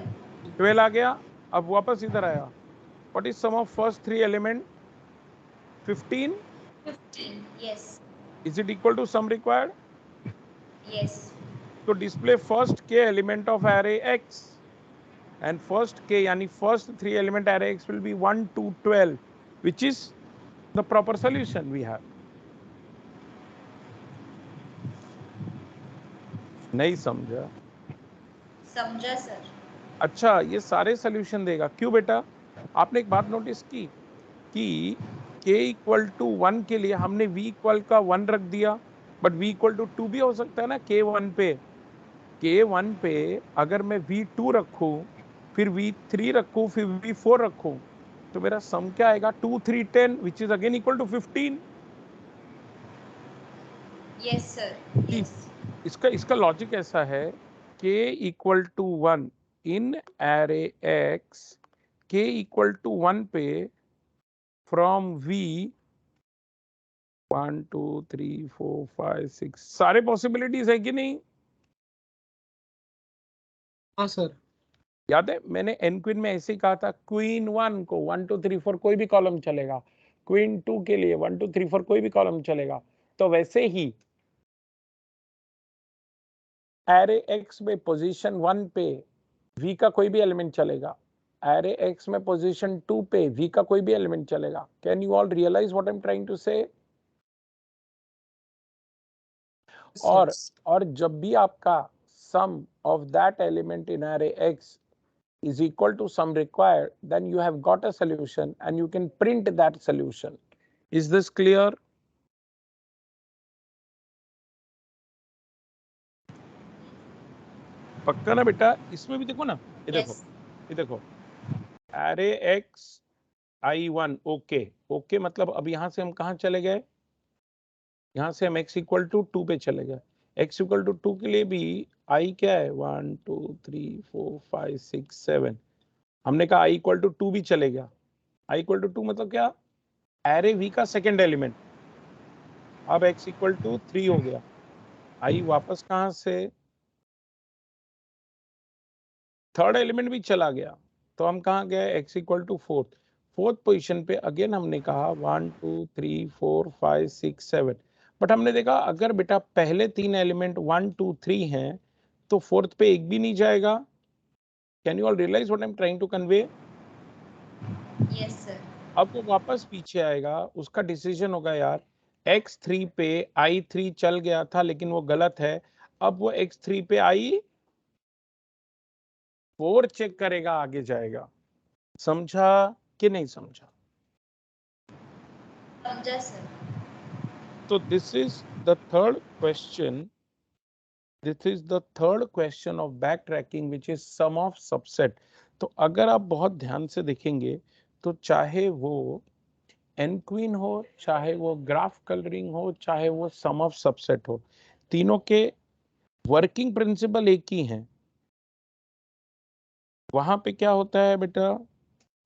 12 आ गया। अब वापस इधर आया, what is sum of first 3 element 15 15 yes is it equal to sum required. yes तो डिस्प्ले फर्स्ट के element of array X and first k yani first 3 element array x will be 1 to 12 which is the proper solution we have। नहीं समझा? समझा sir. अच्छा, ये सारे solution देगा क्यों बेटा? आपने एक बात नोटिस की कि k इक्वल टू 1 के लिए हमने v इक्वल का 1 रख दिया, बट v इक्वल टू 2 भी हो सकता है ना k1 पे। k1 पे अगर मैं v2 रखूं, फिर v3 रखूं, फिर v4 रखूं, तो मेरा सम क्या आएगा 2 3 10 which is again equal to 15। Yes sir yes. इसका लॉजिक ऐसा है k equal to 1 in array x, k equal to 1 पे फ्रॉम v 1 2 3 4 5 6 सारे पॉसिबिलिटीज है कि नहीं? हाँ सर। याद है मैंने एन क्वीन में ऐसे ही कहा था, क्वीन 1 को 1 2 3 4 कोई भी कॉलम चलेगा, क्वीन 2 के लिए 1 2 3 4 कोई भी कॉलम चलेगा। तो वैसे ही एरे एक्स में पोजीशन 1 पे v का कोई भी एलिमेंट चलेगा, एरे एक्स में पोजीशन 2 पे v का कोई भी एलिमेंट चलेगा। Can you all realise what I am trying to say? और जब भी आपका sum of that element in array x is equal to sum required, then you have got a solution and you can print that solution. Is this clear? पक्का ना बेटा? इसमें भी देखो ना, ये देखो, ये देखो, array x i1 okay okay, मतलब अब यहां से हम कहां चले गए? यहां से हम x इक्वल टू 2 पे चले गए। x इक्वल टू 2 के लिए भी i क्या है 1 2 3 4 5 6 7, हमने कहा i इक्वल टू 2 भी चले गया। i इक्वल टू 2 मतलब क्या? एरे v का सेकेंड एलिमेंट। अब x इक्वल टू 3 हो गया, i वापस कहां से थर्ड एलिमेंट भी चला गया, तो हम कहां गए x equal to fourth position पे। अगेन हमने कहा 1 2 3 4 5 6 7, बट हमने देखा अगर बेटा पहले 3 एलिमेंट 1 2 3 हैं तो फोर्थ पे एक भी नहीं जाएगा। Can you all realise what I am trying to convey? Yes sir. अब वो वापस पीछे आएगा, उसका डिसीजन होगा यार x3 पे i3 चल गया था लेकिन वो गलत है, अब वो x3 पे i4 चेक करेगा, आगे जाएगा। समझा कि नहीं समझा? समझा सर। तो this is the third question, this is the third question of backtracking which is sum of subset. तो अगर आप बहुत ध्यान से देखेंगे तो चाहे वो एन क्वीन हो, चाहे वो ग्राफ कलरिंग हो, चाहे वो सम ऑफ सबसेट हो, तीनों के वर्किंग प्रिंसिपल एक ही हैं। वहां पे क्या होता है बेटा?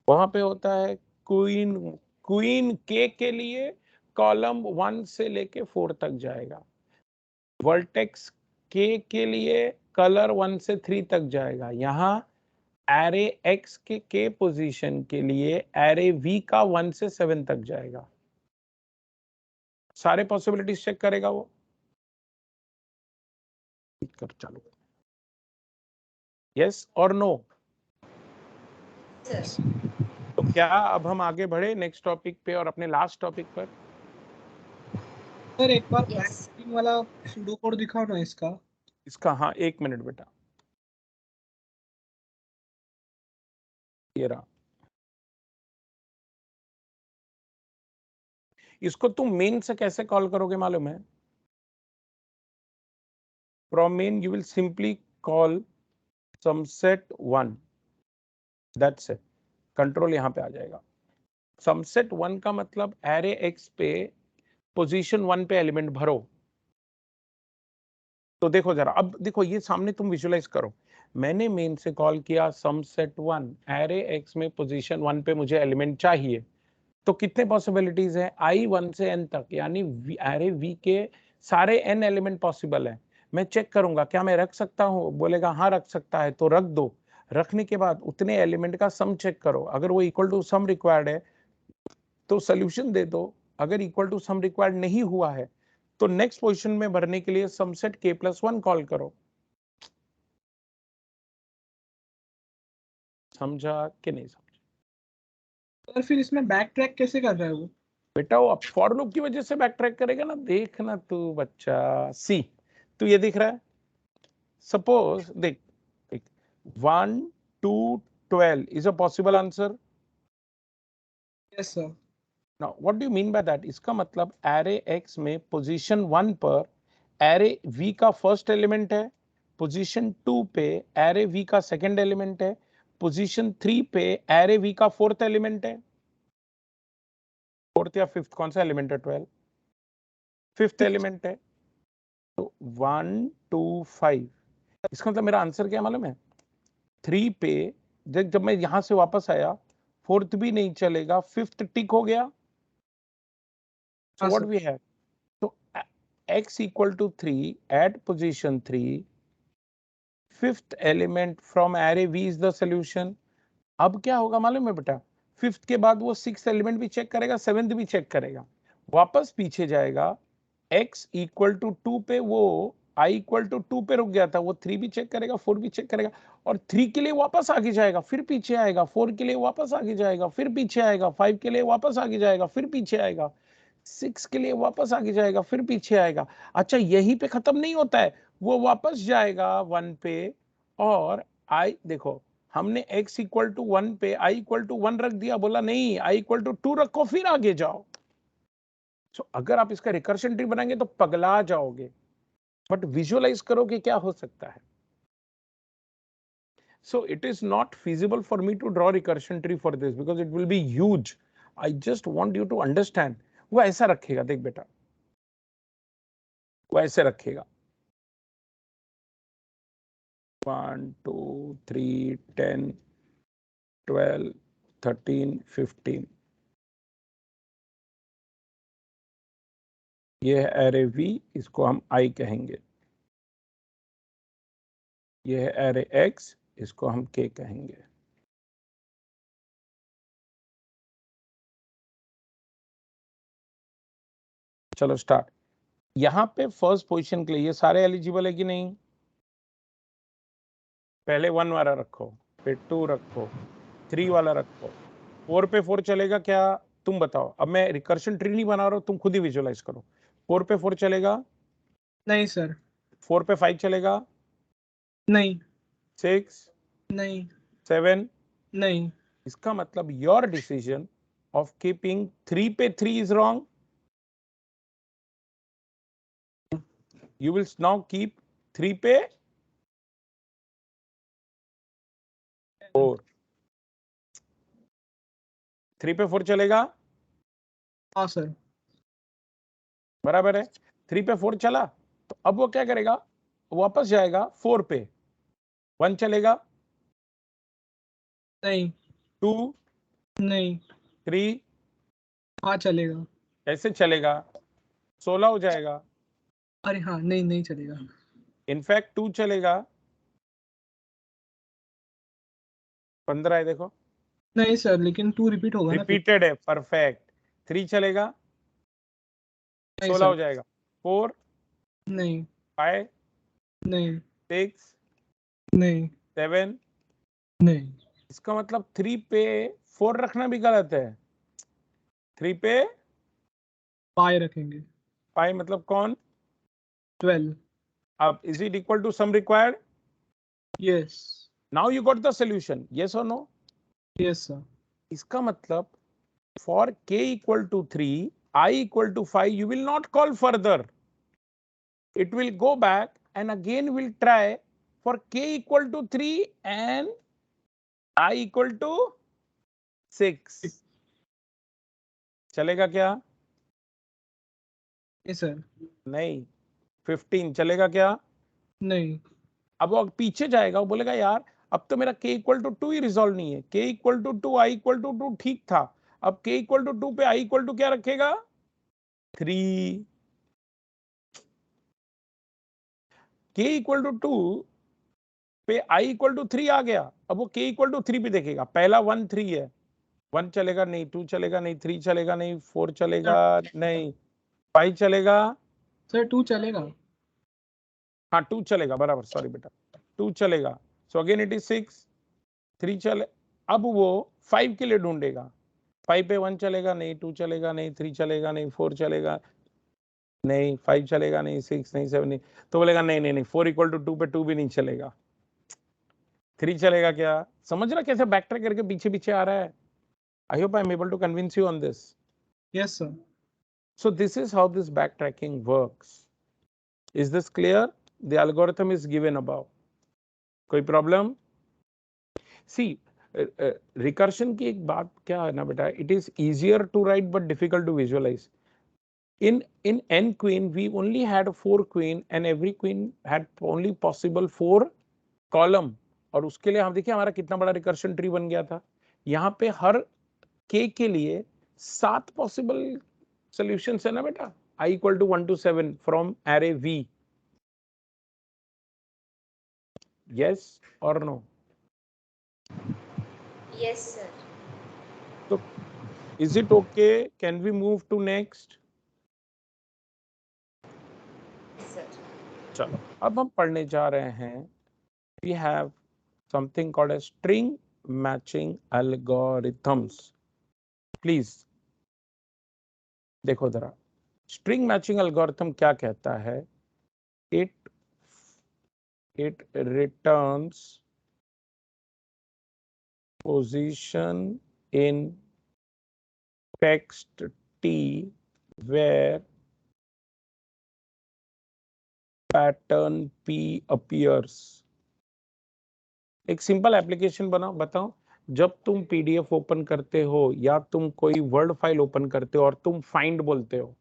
वहां पे होता है क्वीन क्वीन के लिए कॉलम 1 से लेके 4 तक जाएगा, वर्टेक्स के लिए कलर 1 से 3 तक जाएगा। यहाँ एरे एक्स के पोजीशन के लिए एरे वी का 1 से 7 तक जाएगा। सारे पॉसिबिलिटीज चेक करेगा वो। कर चालू, यस और नो? तो क्या अब हम आगे बढ़े नेक्स्ट टॉपिक पे और अपने लास्ट टॉपिक पर? सर एक बार Yes. बैकट्रैकिंग वाला सूडो कोड दिखाओ ना इसका। हाँ 1 मिनट बेटा, ये रहा। इसको तुम मेन से कैसे कॉल करोगे मालूम है? From main you will simply call sum set 1, that's it. Control यहां पे आ जाएगा। समसेट 1 का मतलब एरे एक्स पे पोजीशन 1 पे एलिमेंट भरो। तो देखो जरा, अब देखो ये सामने तुम विजुअलाइज करो, मैंने मेन से कॉल किया समसेट 1, एरे एक्स में पोजीशन 1 पे मुझे एलिमेंट चाहिए, तो कितने पॉसिबिलिटीज है? i 1 से n तक, यानी एरे v के सारे n एलिमेंट पॉसिबल है। मैं चेक करूंगा क्या मैं रख सकता हूँ, बोलेगा हाँ रख सकता है तो रख दो। रखने के बाद उतने एलिमेंट का सम चेक करो, अगर वो इक्वल टू सम रिक्वायर्ड है तो सोल्यूशन दे दो, अगर इक्वल टू सम रिक्वायर्ड नहीं हुआ है तो नेक्स्ट पोजीशन में भरने के लिए सम सेट k+1 कॉल करो। समझा कि नहीं समझा? और फिर इसमें बैक ट्रैक कैसे कर रहा है वो? बेटा वो फॉर लूप की वजह से बैक ट्रैक करेगा ना, देखना तू बच्चा। सी तू ये दिख रहा है, सपोज देख 1 2 12 is a possible answer. Yes sir. Now what do you mean by that? इसका मतलब एरे x में पोजीशन 1 पर एरे v का फर्स्ट एलिमेंट है, पोजीशन 2 पे एरे v का सेकंड एलिमेंट है, पोजीशन 3 पे एरे v का फोर्थ एलिमेंट है। फोर्थ या फिफ्थ कौन सा एलिमेंट है? 12 फिफ्थ एलिमेंट है। तो 1 2 5 इसका मतलब मेरा आंसर क्या मालूम है? 3 पे देख, जब मैं यहां से वापस आया फोर्थ भी नहीं चलेगा, फिफ्थ टिक हो गया। So what we have? So x equal to 3 at position 3, fifth element from array v is the solution. अब क्या होगा मालूम है बेटा? फिफ्थ के बाद वो सिक्स एलिमेंट भी चेक करेगा, सेवेंथ भी चेक करेगा, वापस पीछे जाएगा, x इक्वल टू 2 पे वो i इक्वल टू 2 पे रुक गया था, वो 3 भी चेक करेगा, 4 भी चेक करेगा, और 3 के लिए वापस आगे जाएगा, फिर पीछे आएगा, 4 के लिए वापस आगे जाएगा, फिर पीछे आएगा, 5 के लिए वापस आगे जाएगा, फिर पीछे आएगा, 6 के लिए वापस आगे जाएगा, फिर पीछे आएगा। अच्छा यही पे खत्म नहीं होता है, वो वापस जाएगा 1 पे, और i देखो हमने x इक्वल टू 1 पे i इक्वल टू 1 रख दिया, बोला नहीं i इक्वल टू 2 रखो फिर आगे जाओ। सो अगर आप इसका रिकर्शन ट्री बनाएंगे तो पगला जाओगे, बट विजुअलाइज करो कि क्या हो सकता है। So it is not feasible for me to draw recursion tree for this because it will be huge. I just want you to understand. वो ऐसा रखेगा, देख बेटा वो ऐसे रखेगा 1 2 3 10 12 13 15, ये है एरे v, इसको हम i कहेंगे, ये है एरे x, इसको हम k कहेंगे। चलो स्टार्ट। यहां पे फर्स्ट पोजीशन के लिए ये सारे एलिजिबल है कि नहीं? पहले 1 वाला रखो, फिर 2 रखो, 3 वाला रखो, 4 पे 4 चलेगा क्या? तुम बताओ। अब मैं रिकर्शन ट्री नहीं बना रहा हूं, तुम खुद ही विजुअलाइज करो। 4 पे 4 चलेगा? नहीं सर। 4 पे 5 चलेगा? नहीं। 6 नहीं। 7? नहीं। इसका मतलब योर डिसीजन ऑफ कीपिंग 3 पे 3 is wrong. You will now keep 3 पे 4। 3 पे 4 चलेगा? हाँ सर। बराबर है। 3 पे 4 चला तो अब वो क्या करेगा? वापस जाएगा 4 पे। 1 चलेगा? नहीं। 2? नहीं। 3? हाँ चलेगा। ऐसे चलेगा, 16 हो जाएगा। अरे हाँ, नहीं नहीं चलेगा। इनफैक्ट 2 चलेगा, 15 है देखो। नहीं सर, लेकिन 2 रिपीट होगा ना फिर। रिपीटेड है, परफेक्ट। 3 चलेगा, नहीं 16 सर। हो जाएगा। 4? नहीं। 5? नहीं। 6? नहीं। 7? नहीं। इसका मतलब 3 पे 4 रखना भी गलत है। 3 पे पाई रखेंगे। 5 मतलब कौन? 12। अब is it equal to sum required? Yes. Now you got the solution, yes और नो? Yes sir. इसका मतलब for k equal to 3, I equal to 5, you will not call further. It will go back and again will try for k equal to 3 and I equal to 6. चलेगा क्या? Yes sir. नहीं। 15 चलेगा क्या? नहीं। अब वो पीछे जाएगा, वो बोलेगा यार अब तो मेरा k इक्वल टू 2 ही रिजॉल्व नहीं है, k equal to 2 I equal to 2 ठीक था, अब k इक्वल टू 2 पे I इक्वल टू क्या रखेगा? 3। k इक्वल टू 2 पे i इक्वल टू 3 आ गया। अब वो k इक्वल टू 3 भी देखेगा। पहला 1 3 है, 1 चलेगा नहीं, 2 चलेगा नहीं, 3 चलेगा नहीं, 4 चलेगा नहीं, 5 चलेगा सर 2 चलेगा। हाँ 2 चलेगा बराबर, सॉरी बेटा 2 चलेगा। सो अगेन इट इज 6, 3 चले। अब वो 5 के लिए ढूंढेगा। 5 पे 1 चलेगा नहीं, 2 चलेगा नहीं, 3 चलेगा नहीं, 4 चलेगा नहीं, 5 चलेगा नहीं, 6 नहीं, 7 नहीं। तो बोलेगा नहीं नहीं नहीं, 4 इक्वल टू 2 पे 2 भी नहीं चलेगा, 3 चलेगा क्या? समझ रहा कैसे बैक ट्रैक करके पीछे पीछे आ रहा है? I hope I am able to convince you on this. Yes sir. So this is how this backtracking works. Is this clear? The algorithm is given above. कोई problem? See, recursion की एक बात क्या है ना बेटा, it is easier to write but difficult to visualize. In n queen we only had 4 queen and every queen had only possible 4 column, और उसके लिए हम देखिए हमारा कितना बड़ा recursion tree बन गया था। यहाँ पे हर k के लिए 7 possible solutions है ना बेटा, I equal to 1 to 7 from array V. Yes or no? Yes, sir. So is it okay? Can we move to next? Yes, sir. चलो अब हम पढ़ने जा रहे हैं। We have something called as string matching algorithms. Please देखो जरा, string matching algorithm क्या कहता है? It returns position in text T where pattern P appears. एक सिंपल एप्लीकेशन बनाओ, बताओ जब तुम पीडीएफ ओपन करते हो या तुम कोई वर्ड फाइल ओपन करते हो और तुम फाइंड बोलते हो,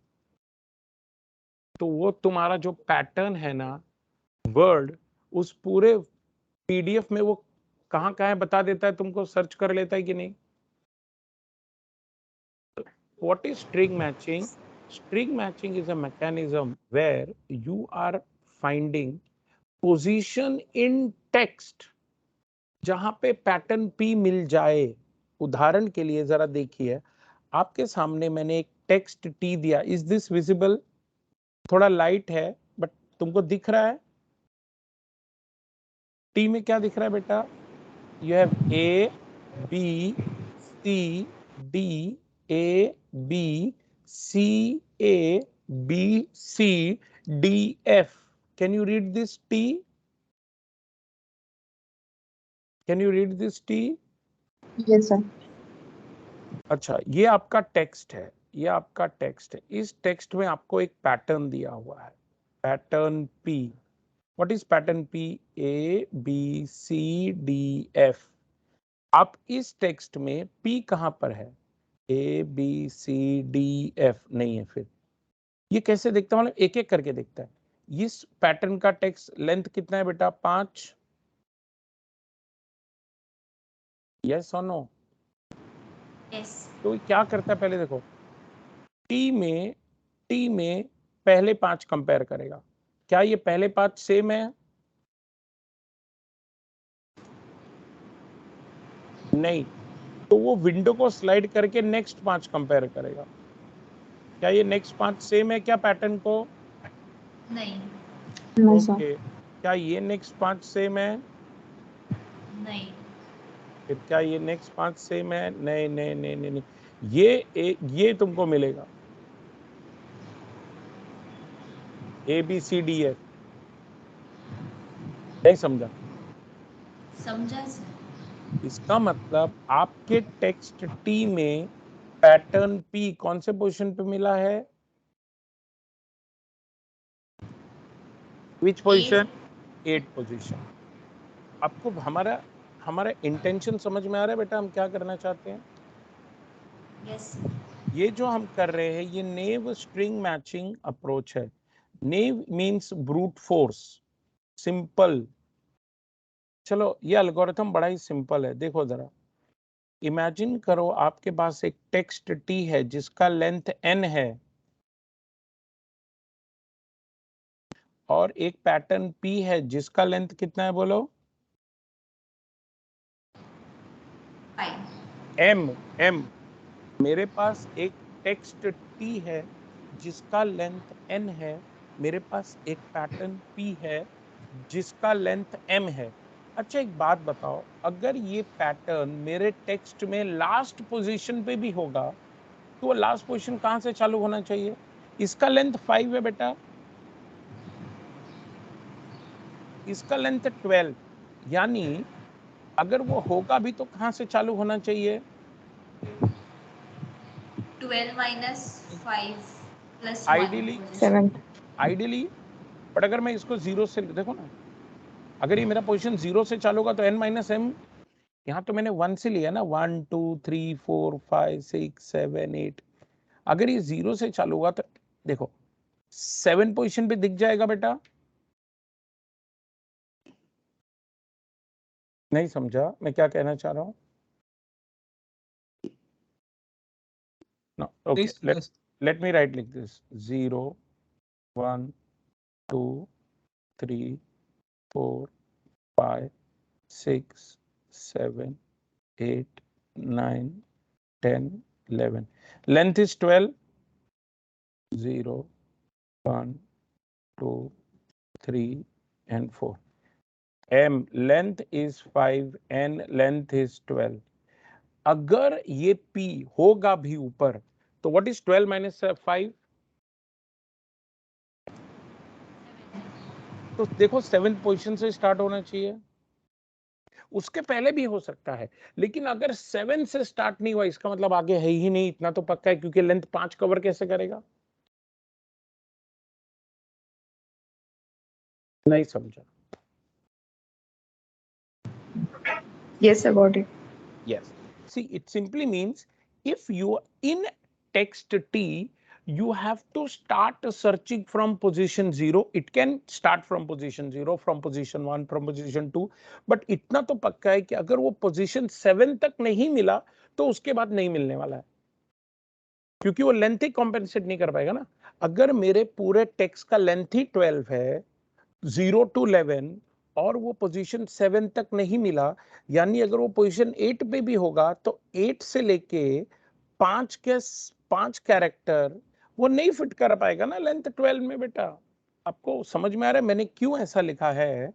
तो वो तुम्हारा जो पैटर्न है ना वर्ड, उस पूरे पीडीएफ में वो कहाँ कहाँ है बता देता है, तुमको सर्च कर लेता है कि नहीं? What is string matching? String matching is a mechanism where you are finding position in text जहां पे पैटर्न P मिल जाए। उदाहरण के लिए जरा देखिए, आपके सामने मैंने एक टेक्स्ट T दिया। Is this visible? थोड़ा लाइट है बट तुमको दिख रहा है? T में क्या दिख रहा है बेटा? You have A B C D A B C A B C D F. Can you read this T? Can you read this T? Yes, sir. अच्छा, ये आपका टेक्स्ट है, ये आपका टेक्स्ट है। इस टेक्स्ट में आपको एक पैटर्न दिया हुआ है, pattern P। What is pattern P? A B C D F। आप इस टेक्स्ट में P कहां पर है? A B C D F नहीं है। फिर ये कैसे देखता है? मतलब एक एक करके देखता है। इस पैटर्न का टेक्स्ट लेंथ कितना है बेटा? 5। यस और नो? Yes. तो क्या करता है पहले देखो, टी में पहले 5 कंपेयर करेगा। क्या ये पहले 5 सेम है? नहीं। तो वो विंडो को स्लाइड करके नेक्स्ट 5 कंपेयर करेगा। क्या ये नेक्स्ट 5 सेम है क्या पैटर्न को? नहीं. No, sir. ओके। क्या ये नेक्स्ट 5 सेम है? नहीं. फिर क्या ये नेक्स्ट 5 सेम है? नहीं नहीं नहीं नहीं, नहीं। ये तुमको मिलेगा ABCDF। नहीं समझा? समझा सर. इसका मतलब आपके टेक्स्ट टी में पैटर्न P कौन से पोजीशन पे मिला है? Which position? 8 पोजीशन। आपको हमारा इंटेंशन समझ में आ रहा है बेटा, हम क्या करना चाहते हैं? Yes. ये जो हम कर रहे हैं ये नेव स्ट्रिंग मैचिंग अप्रोच है। नेव मींस ब्रूट फोर्स, सिंपल। चलो ये एल्गोरिथम बड़ा ही सिंपल है। देखो जरा, इमेजिन करो आपके पास एक टेक्स्ट T है जिसका लेंथ n है और एक पैटर्न P है जिसका लेंथ कितना है बोलो? M। मेरे पास एक टेक्स्ट T है जिसका लेंथ N है, मेरे पास एक पैटर्न P है जिसका लेंथ M है। अच्छा एक बात बताओ, अगर ये पैटर्न मेरे टेक्स्ट में लास्ट पोजीशन पे भी होगा तो वो लास्ट पोजीशन कहां से चालू होना चाहिए? इसका लेंथ 5 है बेटा, इसका लेंथ 12, यानी अगर वो होगा भी तो कहां से चालू होना चाहिए? 12 minus 5 plus 7 आइडियली। बट अगर मैं इसको 0 से, देखो ना, अगर ये मेरा पोजीशन 0 से चालू होगा तो n माइनस m, यहाँ तो मैंने 1 से लिया ना, 1 2 3 4 5 6 7 8, अगर ये 0 से चालू हुआ तो देखो 7 पोजीशन पे दिख जाएगा बेटा? नहीं समझा मैं क्या कहना चाह रहा हूँ? No, okay. Let me write like this: 0 1 2 3 4 5 6 7 8 9 10 11. Length is 12. 0 1 2 3 and 4. M length is 5, N length is 12. अगर ये P होगा भी ऊपर तो what is 12 minus 5? तो देखो 7th पोजीशन से स्टार्ट होना चाहिए, उसके पहले भी हो सकता है, लेकिन अगर 7 से स्टार्ट नहीं हुआ इसका मतलब आगे है ही नहीं, इतना तो पक्का है, क्योंकि लेंथ 5 कवर कैसे करेगा? नहीं समझा? Yes, I got it. Yes. See, it simply means if you are in text T, you have to start searching from position 0. It can start from position 0, from position 1, from position 2. But इतना तो पक्का है कि अगर वो position 7 तक नहीं मिला तो उसके बाद नहीं मिलने वाला है, क्योंकि वो लेंथ ही कॉम्पेंसेट नहीं कर पाएगा ना। अगर मेरे पूरे टेक्स्ट का लेंथ ही 12 है, 0 to 11, और वो पोजीशन 7 तक नहीं मिला, यानी अगर वो पोजीशन 8 पे भी होगा तो 8 से लेके 5 कैरेक्टर वो नहीं फिट कर पाएगा ना लेंथ 12 में बेटा। आपको समझ में आ रहा है मैंने क्यों ऐसा लिखा है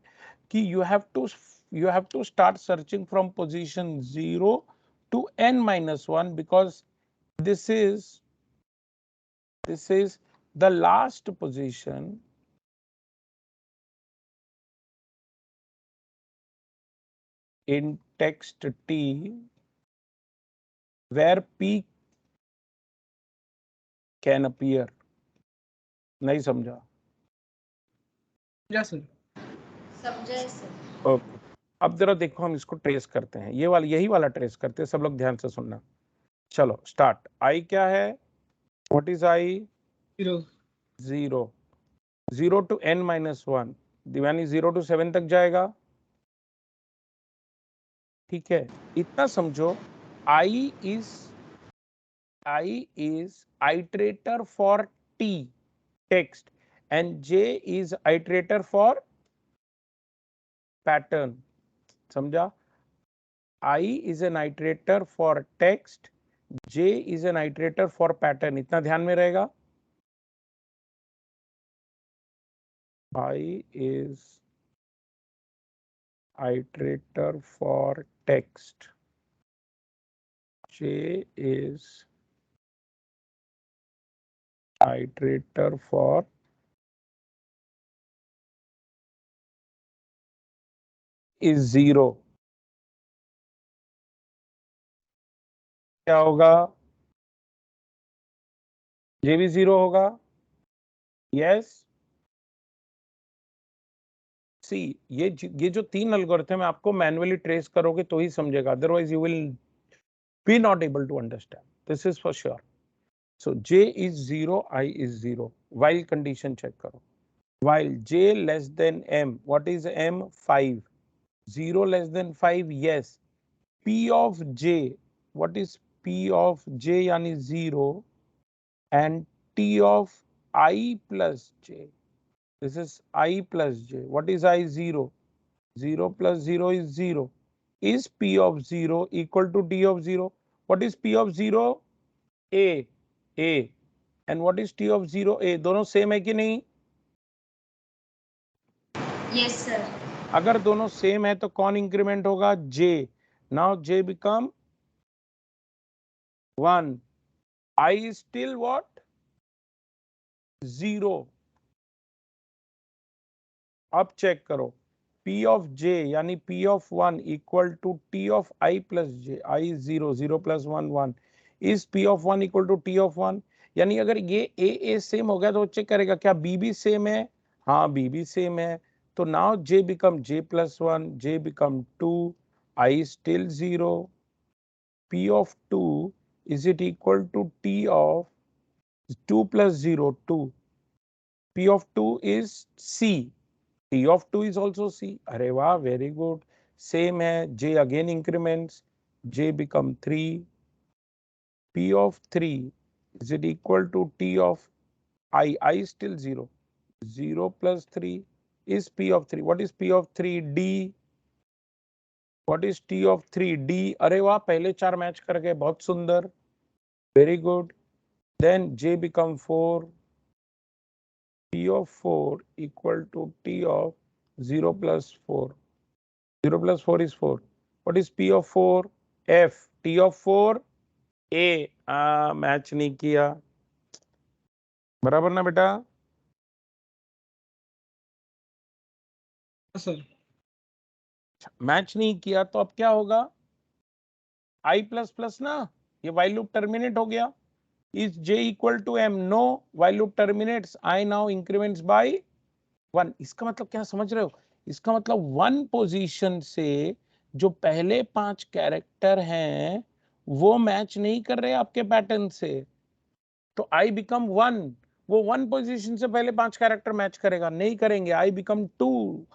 कि you have to start searching from position 0 to n-1, because this is the last position in text T where P can appear. नहीं समझा? Yes sir. समझा सर। ओके, अब जरा देखो हम इसको ट्रेस करते हैं, यही वाला ट्रेस करते हैं, सब लोग ध्यान से सुनना। चलो स्टार्ट। आई क्या है? What is I? 0। 0 to n-1, यानी 0 to 7 तक जाएगा, ठीक है? इतना समझो, I is iterator for T text and J is iterator for pattern. समझा? I is an iterator for text, J is an iterator for pattern. इतना ध्यान में रहेगा? I is iterator for text, J is iterator for is 0. क्या होगा? J भी 0 होगा? Yes. सी, ये जो 3 एल्गोरिथम आपको मैन्युअली ट्रेस करोगे तो ही समझेगा, otherwise you will be not able to understand, this is for sure. So J is 0, I is 0, while condition check करो, while J less than M, what is M? 5, 0 less than 5, yes, P of J, what is P of J? यानी 0, and T of I plus J, This is I plus j. What is I? 0. 0 plus 0 is 0. Is P of 0 equal to T of 0? What is P of 0? A. A. And what is T of 0? A. दोनों same है कि नहीं? Yes, sir. अगर दोनों same है तो कौन increment होगा? J. Now J become 1. I is still what? 0. अब चेक करो, P of j यानी P of 1 equal to T of I plus j. I is 0, 0 plus 1 1. Is P of 1 equal to T of 1? यानी अगर ये A same हो गया तो check करेगा क्या B भी सेम है? हाँ, B भी सेम है. तो now j become j plus 1, j become 2, I is still 0. P of 2 is it equal to T of 2 plus 0, 2. P of 2 is C. T of 2 is also C. अरे वाह, very good. Same है. J again increments. J become 3. P of 3 is it equal to T of I? I is still 0. 0 plus 3 is P of 3. What is P of 3? D. What is T of 3? D. अरे वाह, पहले 4 match कर गए, बहुत सुंदर. Very good. Then J become 4. P of 4 equal to T of 0 plus 4. 0 plus 4 is 4. What is P of 4? F. T of 4? A. Match नहीं किया. बराबर ना बेटा? सर मैच नहीं किया तो अब क्या होगा? I प्लस प्लस ना, ये while loop टर्मिनेट हो गया. Is J equal to M? No. While loop terminates, I now increments by 1. इसका मतलब क्या समझ रहे हो? इसका मतलब 1 पोजीशन से जो पहले 5 कैरेक्टर हैं वो मैच नहीं कर रहे आपके पैटर्न से, तो I become 1. वो 1 पोजीशन से पहले 5 कैरेक्टर मैच करेगा? नहीं करेंगे. I become 2.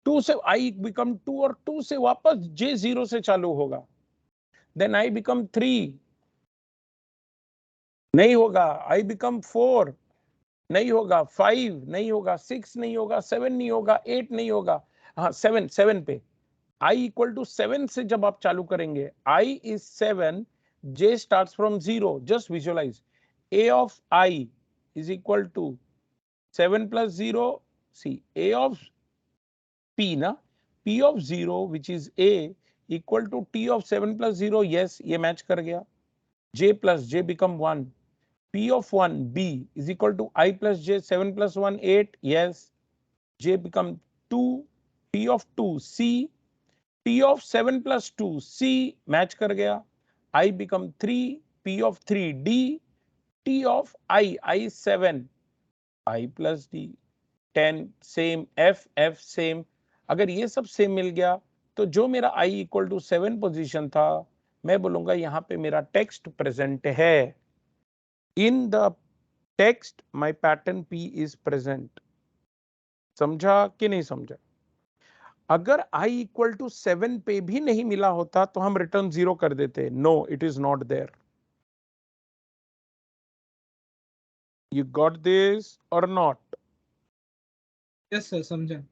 2 से I become 2 और 2 से वापस J 0 से चालू होगा. Then I become 3. नहीं होगा. I become 4. नहीं होगा. 5 नहीं होगा. 6 नहीं होगा. 7 नहीं होगा. 8 नहीं होगा. हाँ, 7 पे I equal to 7 से जब आप चालू करेंगे, I is 7, J starts from 0. Just visualize. A of I is equal to 7 plus 0. See, A of P ना, P of 0 which is A equal to T of 7 plus 0. Yes, ये match कर गया. J plus J become 1. P of 1 B is equal to I plus J. 7 plus 1 8. Yes, J become 2. P of 2 C. T of 7 plus 2 C match कर गया. I become 3. P of 3 D. T of I 7. I plus D 10. Same. F same. अगर ये सब same मिल गया तो जो मेरा I equal to 7 position था, मैं बोलूंगा यहाँ पे मेरा टेक्स्ट प्रेजेंट है. In the text my pattern P is present. समझा कि नहीं समझा? अगर I इक्वल टू 7 पे भी नहीं मिला होता तो हम रिटर्न 0 कर देते. No, it is not there. You got this और नॉट? यस सर, समझा.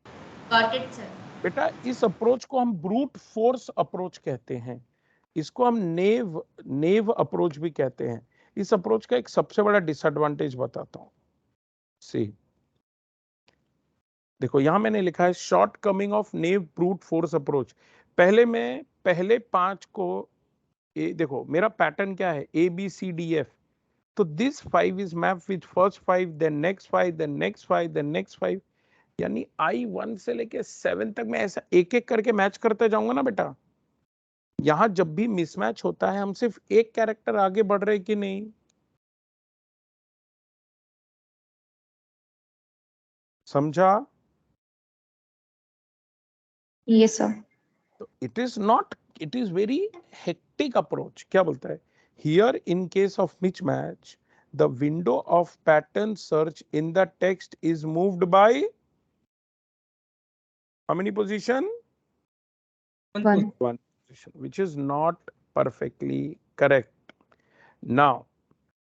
Got it, sir. बेटा, इस अप्रोच को हम ब्रूट फोर्स अप्रोच कहते हैं. इसको हम नेव अप्रोच भी कहते हैं. इस अप्रोच का एक सबसे बड़ा डिसएडवांटेज बताता हूं. सी, देखो यहां मैंने लिखा है short coming of naive brute force approach. पहले 5 को देखो मेरा पैटर्न क्या है, A B C D F. तो this 5 is map with first 5, then next 5, then next 5, then next 5. यानी I 1 से लेके 7 तक मैं ऐसा एक एक करके मैच करते जाऊंगा ना बेटा. यहां जब भी मिसमैच होता है हम सिर्फ एक कैरेक्टर आगे बढ़ रहे कि नहीं? समझा? Yes, sir. तो it is very hectic approach. क्या बोलता है? Here in case of mismatch, the window of pattern search in the text is moved by how many position? One. One position, which is not perfectly correct. Now,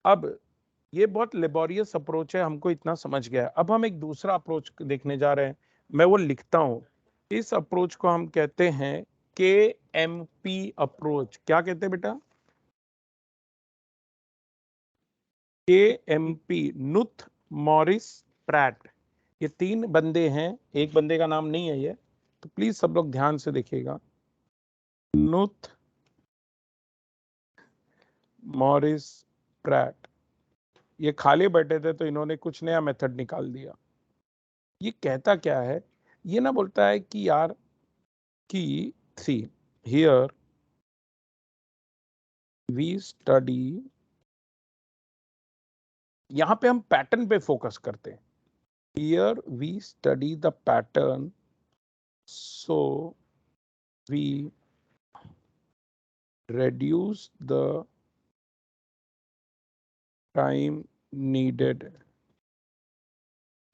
अब ये बहुत laborious approach है, हमको इतना समझ गया है। अब हम एक दूसरा अप्रोच देखने जा रहे हैं, मैं वो लिखता हूं। इस अप्रोच को हम कहते हैं KMP अप्रोच। क्या कहते हैं बेटा? KMP, Knuth Morris Pratt. ये 3 बंदे हैं, एक बंदे का नाम नहीं है ये, तो प्लीज सब लोग ध्यान से देखिएगा। नुथ मॉरिस प्रैट, ये खाली बैठे थे तो इन्होंने कुछ नया मेथड निकाल दिया। ये कहता क्या है? ये ना बोलता है कि यार कि सी हियर वी स्टडी, यहां पे हम पैटर्न पे फोकस करते हैं। Here we study the pattern, so we reduce the time needed।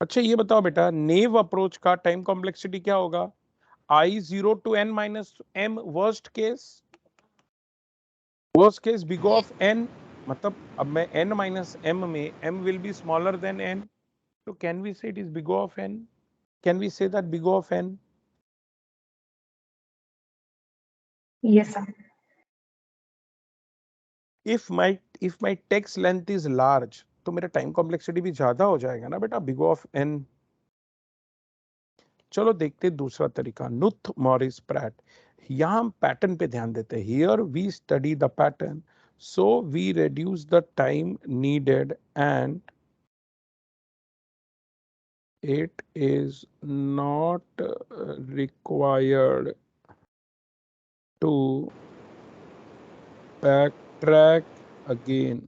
अच्छा ये बताओ बेटा, नेव अप्रोच का टाइम कॉम्प्लेक्सिटी क्या होगा? I0 to n minus m, worst case big of n, मतलब अब मैं n minus m में m will be smaller than n, so can we say it is big O of n? Can we say that big O of n? Yes, sir. If my text length is large, तो मेरा time complexity भी ज्यादा हो जाएगा ना बेटा, big O of n। चलो देखते दूसरा तरीका, नुथ मॉरिस प्रैट। यहां हम पैटर्न पे ध्यान देते हैं। Here we study the pattern, so we reduce the time needed and it is not required to backtrack again।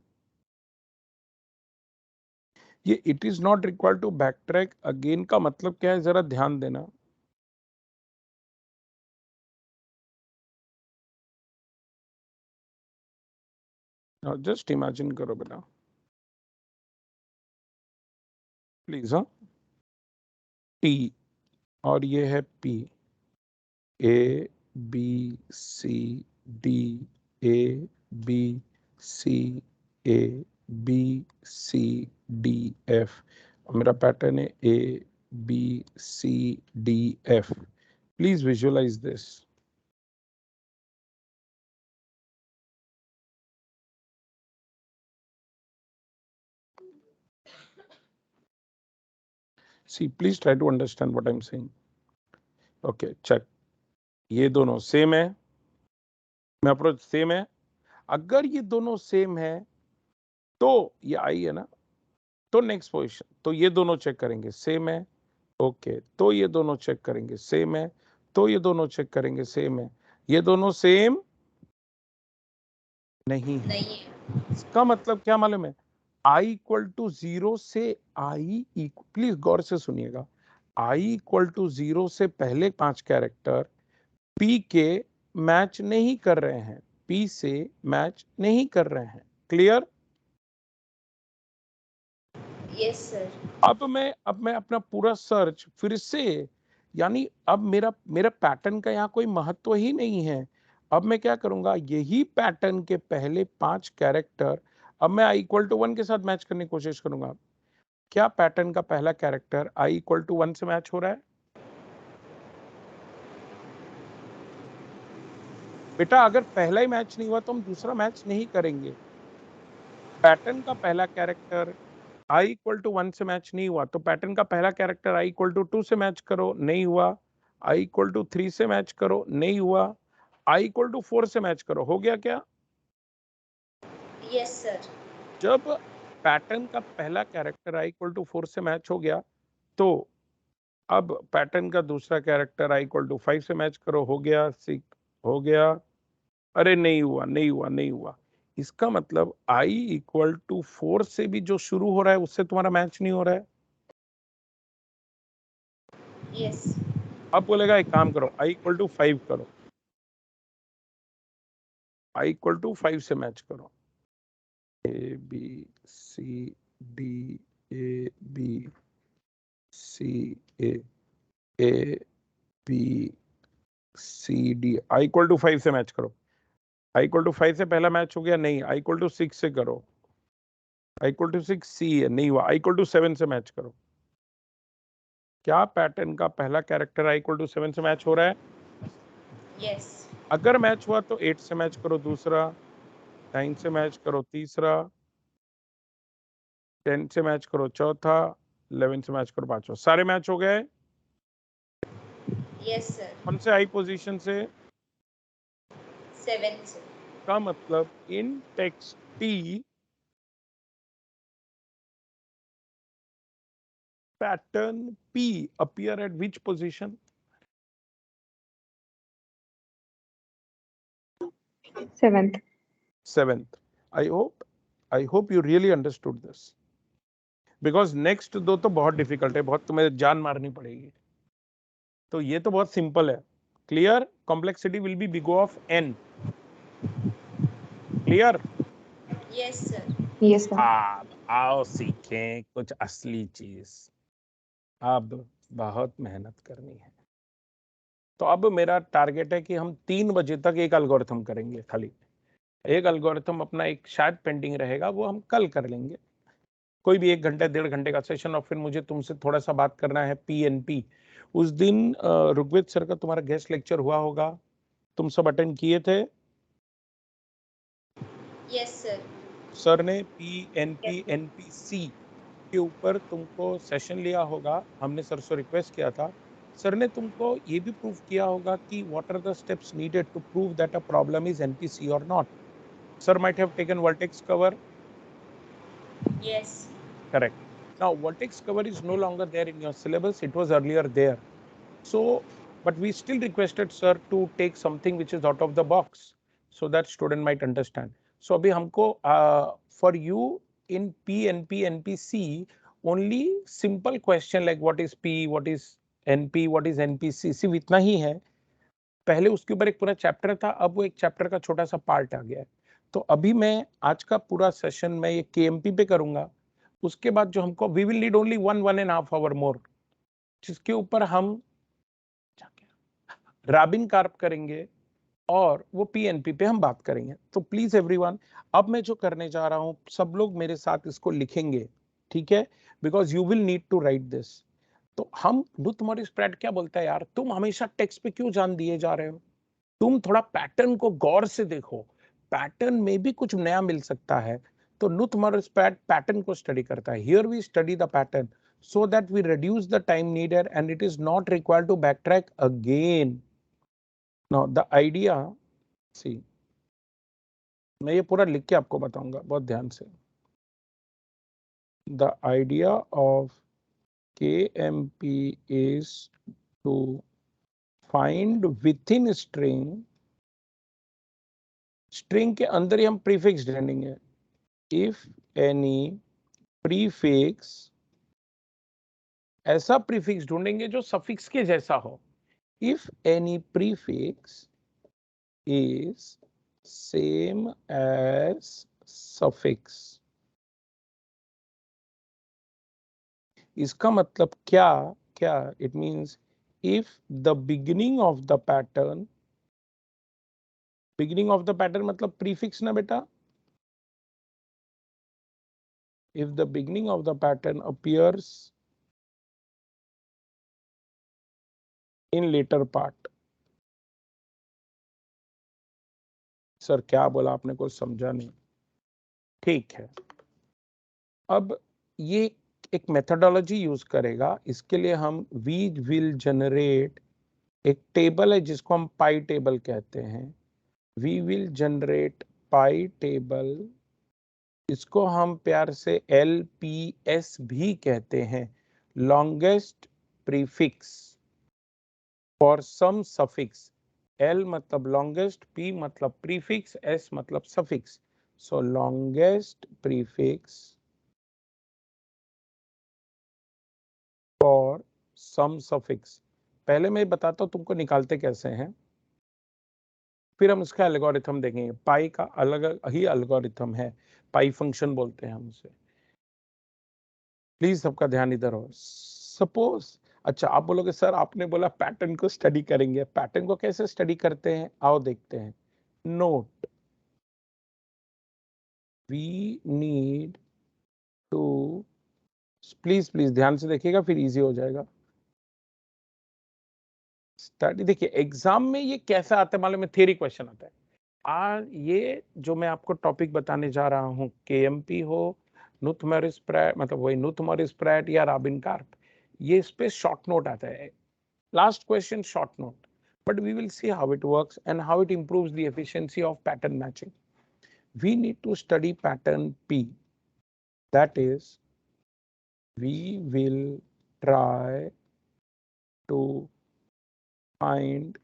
ये it is not required to backtrack again का मतलब क्या है, जरा ध्यान देना। जस्ट इमेजिन करो बेटा प्लीज। हाँ, T और ये है P, A B C D, A B C, A B C D F, और मेरा पैटर्न है A B C D F। Please visualise this. See, please try to understand what I'm saying. Okay, check। ये दोनों same है, मैं approach same है। अगर ये दोनों सेम है तो ये आई है ना, तो नेक्स्ट पोजीशन, तो ये दोनों चेक करेंगे सेम है। ओके, तो ये दोनों चेक करेंगे सेम है, तो ये दोनों चेक करेंगे सेम है। ये दोनों सेम नहीं है। इसका मतलब क्या मालूम है? I इक्वल टू 0 से I, प्लीज गौर से सुनिएगा, I इक्वल टू 0 से पहले 5 कैरेक्टर P के मैच नहीं कर रहे हैं, P से मैच नहीं कर रहे हैं। क्लियर? Yes sir. अब मैं अपना पूरा सर्च फिर से, यानी अब मेरा पैटर्न का यहाँ कोई महत्व ही नहीं है। अब मैं क्या करूंगा, यही पैटर्न के पहले 5 कैरेक्टर अब मैं I इक्वल टू 1 के साथ मैच करने की कोशिश करूंगा। क्या पैटर्न का पहला कैरेक्टर I इक्वल टू 1 से मैच हो रहा है? बेटा अगर पहला ही मैच नहीं हुआ तो हम दूसरा मैच नहीं करेंगे। पैटर्न का पहला कैरेक्टर I इक्वल टू 1 से मैच नहीं हुआ तो पैटर्न का पहला कैरेक्टर I इक्वल टू 2 से मैच करो, नहीं हुआ। I इक्वल टू 3 से मैच करो, नहीं हुआ। I इक्वल टू 4 से मैच करो, हो गया क्या? Yes sir. जब पैटर्न का पहला कैरेक्टर I इक्वल टू 4 से मैच हो गया तो अब पैटर्न का दूसरा कैरेक्टर I इक्वल टू 5 से मैच करो, हो गया। 6 हो गया। अरे नहीं हुआ, नहीं हुआ, नहीं हुआ। इसका मतलब I इक्वल टू 4 से भी जो शुरू हो रहा है उससे तुम्हारा मैच नहीं हो रहा है। यस। अब बोलेगा एक काम करो, I इक्वल टू 5 करो, I इक्वल टू 5 से मैच करो। A B C D, A B C A, A B C D, I equal to 5 से मैच करो। I इक्वल टू 5 से पहला मैच हो गया, नहीं। I इक्वल टू 6 से करो, i इक्वल टू 6 सी है, नहीं हुआ। i इक्वल टू 7 से मैच करो। क्या पैटर्न का पहला कैरेक्टर i इक्वल टू 7 से मैच हो रहा है? यस। अगर मैच हुआ तो 8 से मैच करो दूसरा, 9 से मैच करो तीसरा, 10 से मैच करो चौथा, 11 से मैच करो पांचवा। सारे मैच हो गए? Yes sir. कौन से आई पोजीशन से? 7 से। का मतलब in text T pattern P appear at which position? 7th. 7th. I hope you really understood this. Because next दो तो बहुत डिफिकल्ट है, बहुत तुम्हें जान मारनी पड़ेगी। तो ये तो बहुत सिंपल है। Clear? Complexity will be big of n। Clear? Yes sir. Yes, sir. अब आओ सीखें कुछ असली चीज। अब बहुत मेहनत करनी है। तो अब मेरा टारगेट है कि हम 3 बजे तक एक एल्गोरिथम करेंगे। खाली एक एल्गोरिथम अपना एक शायद पेंडिंग रहेगा, वो हम कल कर लेंगे। कोई भी 1 घंटे 1.5 घंटे का सेशन। और फिर मुझे तुमसे थोड़ा सा बात करना है PNP। उस दिन ऋग्वेद सर का तुम्हारा गेस्ट लेक्चर हुआ होगा, तुम सब अटेंड किए थे? Yes sir. सर ने PNP NPC के ऊपर तुमको सेशन लिया होगा। हमने सर से रिक्वेस्ट किया था। सर ने तुमको ये भी प्रूव किया होगा कि what are the steps needed to prove that a problem is NPC और not. Sir might have taken vertex cover. Yes. Correct. Now vertex cover is no longer there in your syllabus. It was earlier there. So, but we still requested sir to take something which is out of the box so that student might understand. So abhi humko for you in PNP NPC only simple question like what is P, what is NP, what is NPC, सिर्फ इतना ही है। पहले उसके ऊपर एक पूरा chapter था, अब वो एक चैप्टर का छोटा सा पार्ट आ गया है। तो अभी मैं आज का पूरा सेशन मैं ये KMP पे करूंगा। उसके बाद जो हमको we will need only 1.5 hour more, जिसके ऊपर हम राबिन कार्प करेंगे और वो PNP पे हम बात करेंगे। तो प्लीज एवरीवन, अब मैं जो करने जा रहा हूं सब लोग मेरे साथ इसको लिखेंगे, ठीक है? Because you will need to write this. तो हम तुम्हारी स्प्रेड क्या बोलता है यार, तुम हमेशा टेक्स्ट पे क्यों जान दिए जा रहे हो? तुम थोड़ा पैटर्न को गौर से देखो, पैटर्न में भी कुछ नया मिल सकता है। तो नुथ मॉरिसपैट पैटर्न को स्टडी करता है। Here we study the pattern so that we reduce the time needed and it is not required to backtrack again. Now the idea, see, मैं ये पूरा लिख के आपको बताऊंगा बहुत ध्यान से। The idea of KMP is to find within string के अंदर ही हम प्रीफिक्स ढूंढेंगे। If any prefix, ऐसा प्रीफिक्स ढूंढेंगे जो सफिक्स के जैसा हो। If any prefix is same as suffix, इसका मतलब क्या क्या? It means if the beginning of the pattern मतलब prefix ना बेटा? If the beginning of the pattern appears in later part। Sir क्या बोला आपने, कुछ समझा नहीं। ठीक है, अब ये एक मेथोडोलॉजी यूज करेगा। इसके लिए हम वी विल जनरेट एक टेबल है जिसको हम पाई टेबल कहते हैं। We will generate pi table, इसको हम प्यार से LPS भी कहते हैं, longest prefix for some suffix. L मतलब लॉन्गेस्ट, P मतलब प्रीफिक्स, S मतलब सफिक्स। सो लॉन्गेस्ट प्रीफिक्स और सम सफिक्स। पहले मैं बताता हूं तुमको निकालते कैसे हैं, फिर हम इसका एल्गोरिथम देखेंगे। पाई का अलग ही एल्गोरिथम है, पाई फंक्शन बोलते हैं हम उसे। प्लीज सबका ध्यान इधर हो। सपोज, अच्छा आप बोलोगे सर आपने बोला पैटर्न को स्टडी करेंगे, पैटर्न को कैसे स्टडी करते हैं आओ देखते हैं। नोट, वी नीड 2 प्लीज ध्यान से देखिएगा, फिर इजी हो जाएगा। स्टडी देखिए एग्जाम में ये कैसा आता है मालूम है, थ्योरी क्वेश्चन आता है। आज ये जो मैं आपको टॉपिक बताने जा रहा हूँ, केएमपी हो, नुथ मॉरिस प्रैट, मतलब वही नुथ मॉरिस प्रैट या रॉबिन कार्प, ये इस पे शॉर्ट नोट आता है। Last question short note, but we will see how it works and how it improves the efficiency of pattern matching. We need to study pattern P. That is, we will try to find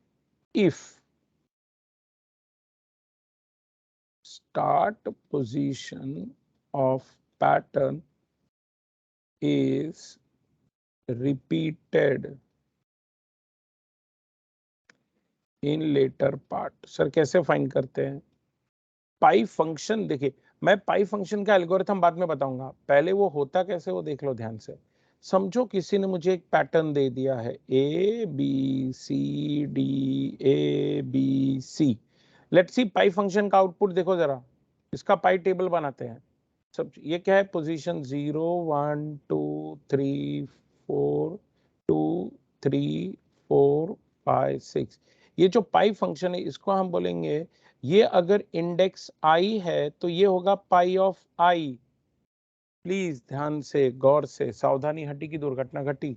if start position of pattern is repeated in later part. Sir कैसे find करते हैं? पाई function, देखिए मैं पाई function का algorithm बाद में बताऊंगा, पहले वो होता कैसे वो देख लो ध्यान से। समझो किसी ने मुझे एक पैटर्न दे दिया है A B C D A B C. Let's see pi function का आउटपुट देखो जरा, इसका पाई टेबल बनाते हैं। सब ये क्या है, पोजीशन 0 1 2 3 4 2 3 4 5 6। ये जो पाई फंक्शन है इसको हम बोलेंगे, ये अगर इंडेक्स आई है तो ये होगा पाई ऑफ आई। प्लीज ध्यान से गौर से, सावधानी हटी की दुर्घटना घटी।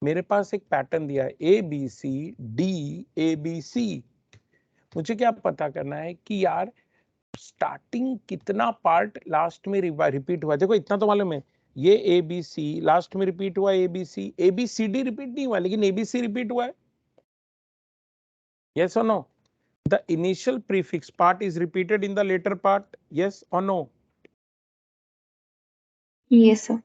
मेरे पास एक पैटर्न दिया है A B C D A B C. मुझे क्या पता करना है कि यार स्टार्टिंग कितना पार्ट लास्ट में रिपीट हुआ। देखो इतना तो मालूम है, ये ए बी सी लास्ट में रिपीट हुआ, A B C D repeat नहीं हुआ, लेकिन ए बी सी रिपीट हुआ है। यस और no? The initial prefix part is repeated in the later part, yes or no? Yes, sir.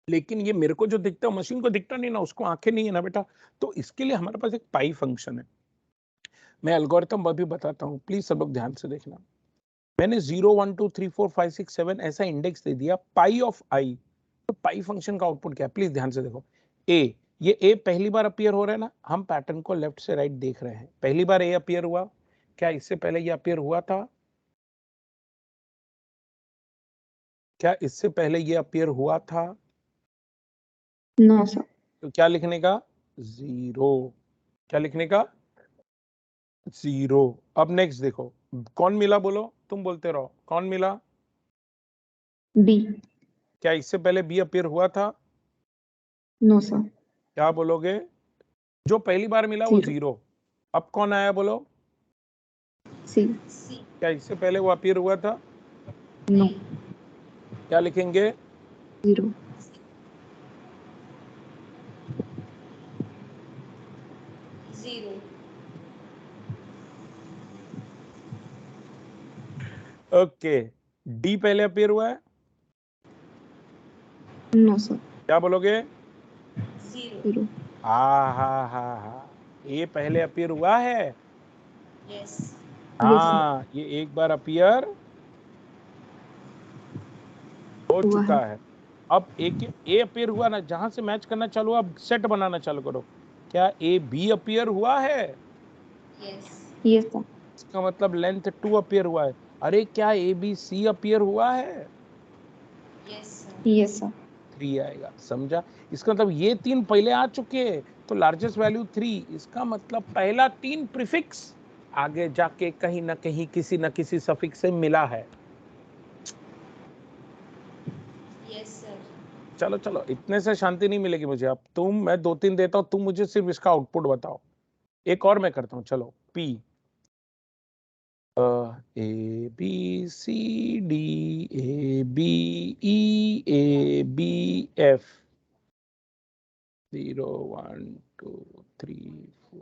लेकिन ये मेरे को जो दिखता है मशीन को दिखता नहीं ना, उसको आंखें नहीं है ना बेटा। तो इसके लिए हमारे पास एक पाई फंक्शन है। मैं एल्गोरिथम अभी बताता हूँ, प्लीज सब लोग ध्यान से देखना। मैंने 0 1 2 3 4 5 6 7 ऐसा इंडेक्स दे दिया पाई ऑफ आई। तो पाई फंक्शन का आउटपुट क्या है, प्लीज ध्यान से देखो। ए, ये ए पहली बार अपीयर हो रहा है ना, हम पैटर्न को लेफ्ट से राइट देख रहे हैं। पहली बार ए अपीयर हुआ, क्या इससे पहले ये अपीयर हुआ था? क्या इससे पहले ये अपीयर हुआ था? No, sir. तो क्या लिखने का? 0। क्या लिखने का? 0। अब नेक्स्ट देखो, कौन मिला बोलो, तुम बोलते रहो, कौन मिला? B. क्या इससे पहले बी अपीयर हुआ था? No, sir. क्या बोलोगे? जो पहली बार मिला वो 0। अब कौन आया बोलो? C. क्या इससे पहले वो अपीयर हुआ था? No. क्या लिखेंगे? 0. ओके, डी पहले अपीयर हुआ है? No, sir. क्या बोलोगे? 0. हा, ये पहले अपीयर हुआ है? Yes. हाँ, ये एक बार अपीयर हो चुका है। अब एक ए अपीयर हुआ ना, जहां से मैच करना चालू, अब सेट बनाना चालू करो। क्या ए बी अपीयर हुआ है? Yes. Yes, sir. इसका मतलब लेंथ 2 अपीयर हुआ है। अरे क्या ए बी सी अपीयर हुआ है? Yes, sir. Yes, sir. 3 आएगा, समझा? इसका मतलब ये 3 पहले आ चुके हैं, तो लार्जेस्ट वैल्यू 3। इसका मतलब पहला 3 प्रीफिक्स आगे जाके कहीं ना कहीं किसी न किसी सफिक्स से मिला है। Yes, sir. चलो चलो, इतने से शांति नहीं मिलेगी मुझे। अब मैं 2-3 देता हूँ, तुम मुझे सिर्फ इसका आउटपुट बताओ। एक और मैं करता हूँ, चलो। P A B C D A B E A B F 0 1 2 3 4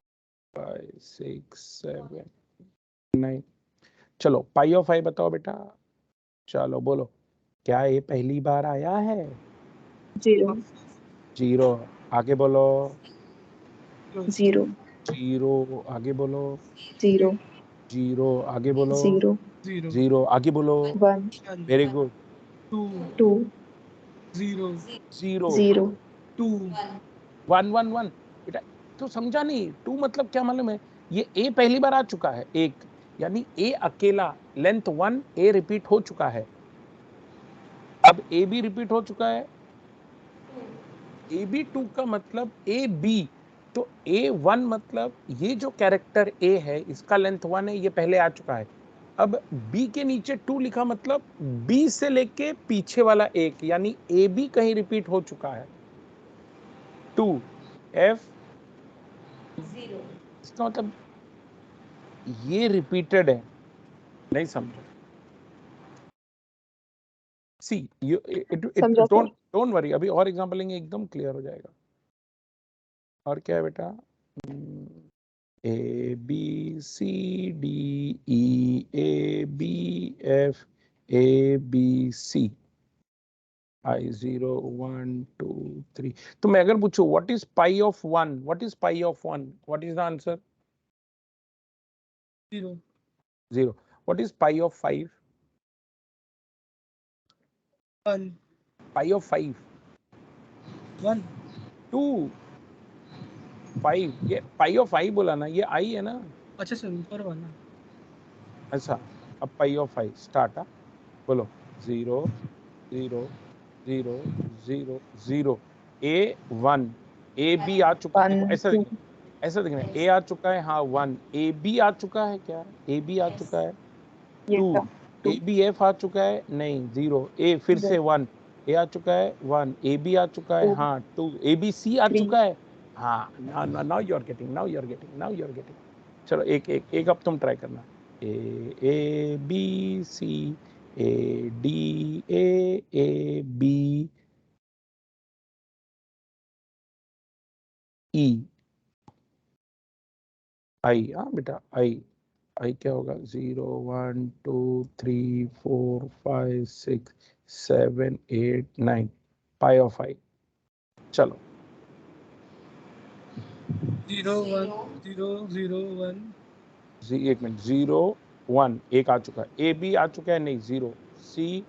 5 6 7 9। चलो पाई ऑफ आई बताओ बेटा। चलो बोलो, क्या ये पहली बार आया है? 0. 0। आगे बोलो। 0. 0 आगे बोलो। 0. 0 आगे बोलो। 0. 0 आगे बोलो। 1. Very good. 2. 0 0 0. 2 1 1 1 बेटा, तो समझा नहीं? 2 मतलब क्या मालूम है? ये ए पहली बार आ चुका है एक, यानी ए अकेला लेंथ 1 ए रिपीट हो चुका है, अब ए भी रिपीट हो चुका है, ए बी 2 का मतलब ए बी, तो A1 मतलब ये जो कैरेक्टर A है इसका लेंथ 1 है, ये पहले आ चुका है। अब B के नीचे 2 लिखा मतलब B से लेके पीछे वाला एक, यानी AB कहीं रिपीट हो चुका है। 2 F 0, इसका मतलब ये रिपीटेड है, नहीं समझो। सी यू समझा सर। डोंट वरी, अभी और एग्जांपल लेंगे एकदम क्लियर हो जाएगा। और क्या है बेटा? A B C D E A B F A B C I 0 1 2 3। तो मैं अगर पूछूं what is pi of 1, what is pi of 1, what is the answer? 0 0। What is pi of 5? 1 pi of 5 1 2 5, ये पाई ऑफ 5 बोला ना, ये आई है ना। अच्छा सर ऊपर वाला। अच्छा अब पाई ऑफ 5 स्टार्ट। बोलो 0 0 0 0 0 A1 ए बी आ चुका है, 1 देखो ऐसा 2 देखना, ऐसा देखना, ए आ चुका है, हाँ 1, ए बी आ चुका है, क्या ए बी आ चुका है, ये 2 था ए बी एफ आ चुका है, नहीं 0, ए फिर से 1 ए आ चुका है, 1 ए बी आ चुका है, 2 हाँ 2 ए बी सी आ 3 चुका है, हाँ now you are getting, now you are getting, now you are getting. चलो एक एक एक अब तुम ट्राई करना, A B C A D A B E I, हाँ बेटा आई, आई क्या होगा? 0 1 2 3 4 5 6 7 8 9 पाई ऑफ आई। चलो 0 1 0 0 1 एक मिनट, 0 1 एक आ चुका है, ए बी आ चुका है, नहीं 0, सी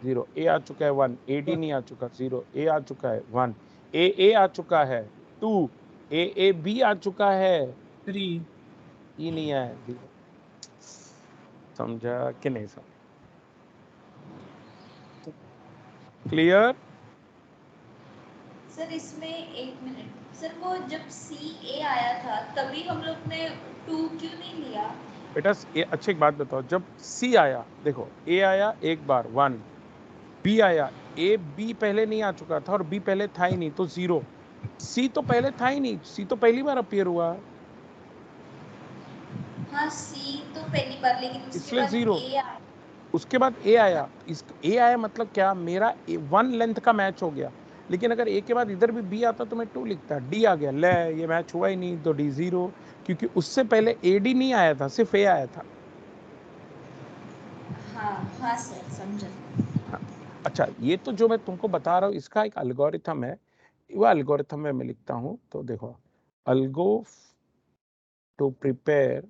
0, ए आ चुका है 1, ए डी नहीं आ चुका, 0 ए आ चुका है 1, ए आ चुका है 2, ए बी आ चुका है 3 ई नहीं आया 0। समझा कि नहीं समझा? क्लियर? सर इसमें एक मिनट सर, वो जब सी ए आया था तभी हम लोग ने 2 क्यों नहीं लिया? बेटा अच्छी एक बात बताओ, जब सी आया, देखो ए आया एक बार 1, बी आया, ए बी पहले नहीं आ चुका था और बी पहले था ही नहीं तो 0, सी तो पहले था ही नहीं, सी तो पहली बार अपीयर हुआ, हाँ सी तो पहली बार, लेकिन उसके इसलिए बाद 0, ए आया। उसके बाद ए आया, इस ए आया मतलब क्या, मेरा 1 लेंथ का मैच हो गया, लेकिन अगर ए के बाद इधर भी बी आता तो मैं 2 लिखता, डी आ गया, ले ये मैच हुआ ही नहीं तो डी 0, क्योंकि उससे पहले ए डी नहीं आया था, सिर्फ ए आया था। हाँ हाँ सर समझा। हाँ। अच्छा ये तो जो मैं तुमको बता रहा हूँ इसका एक एल्गोरिथम है, वो एल्गोरिथम में मैं लिखता हूँ, तो देखो algo to prepare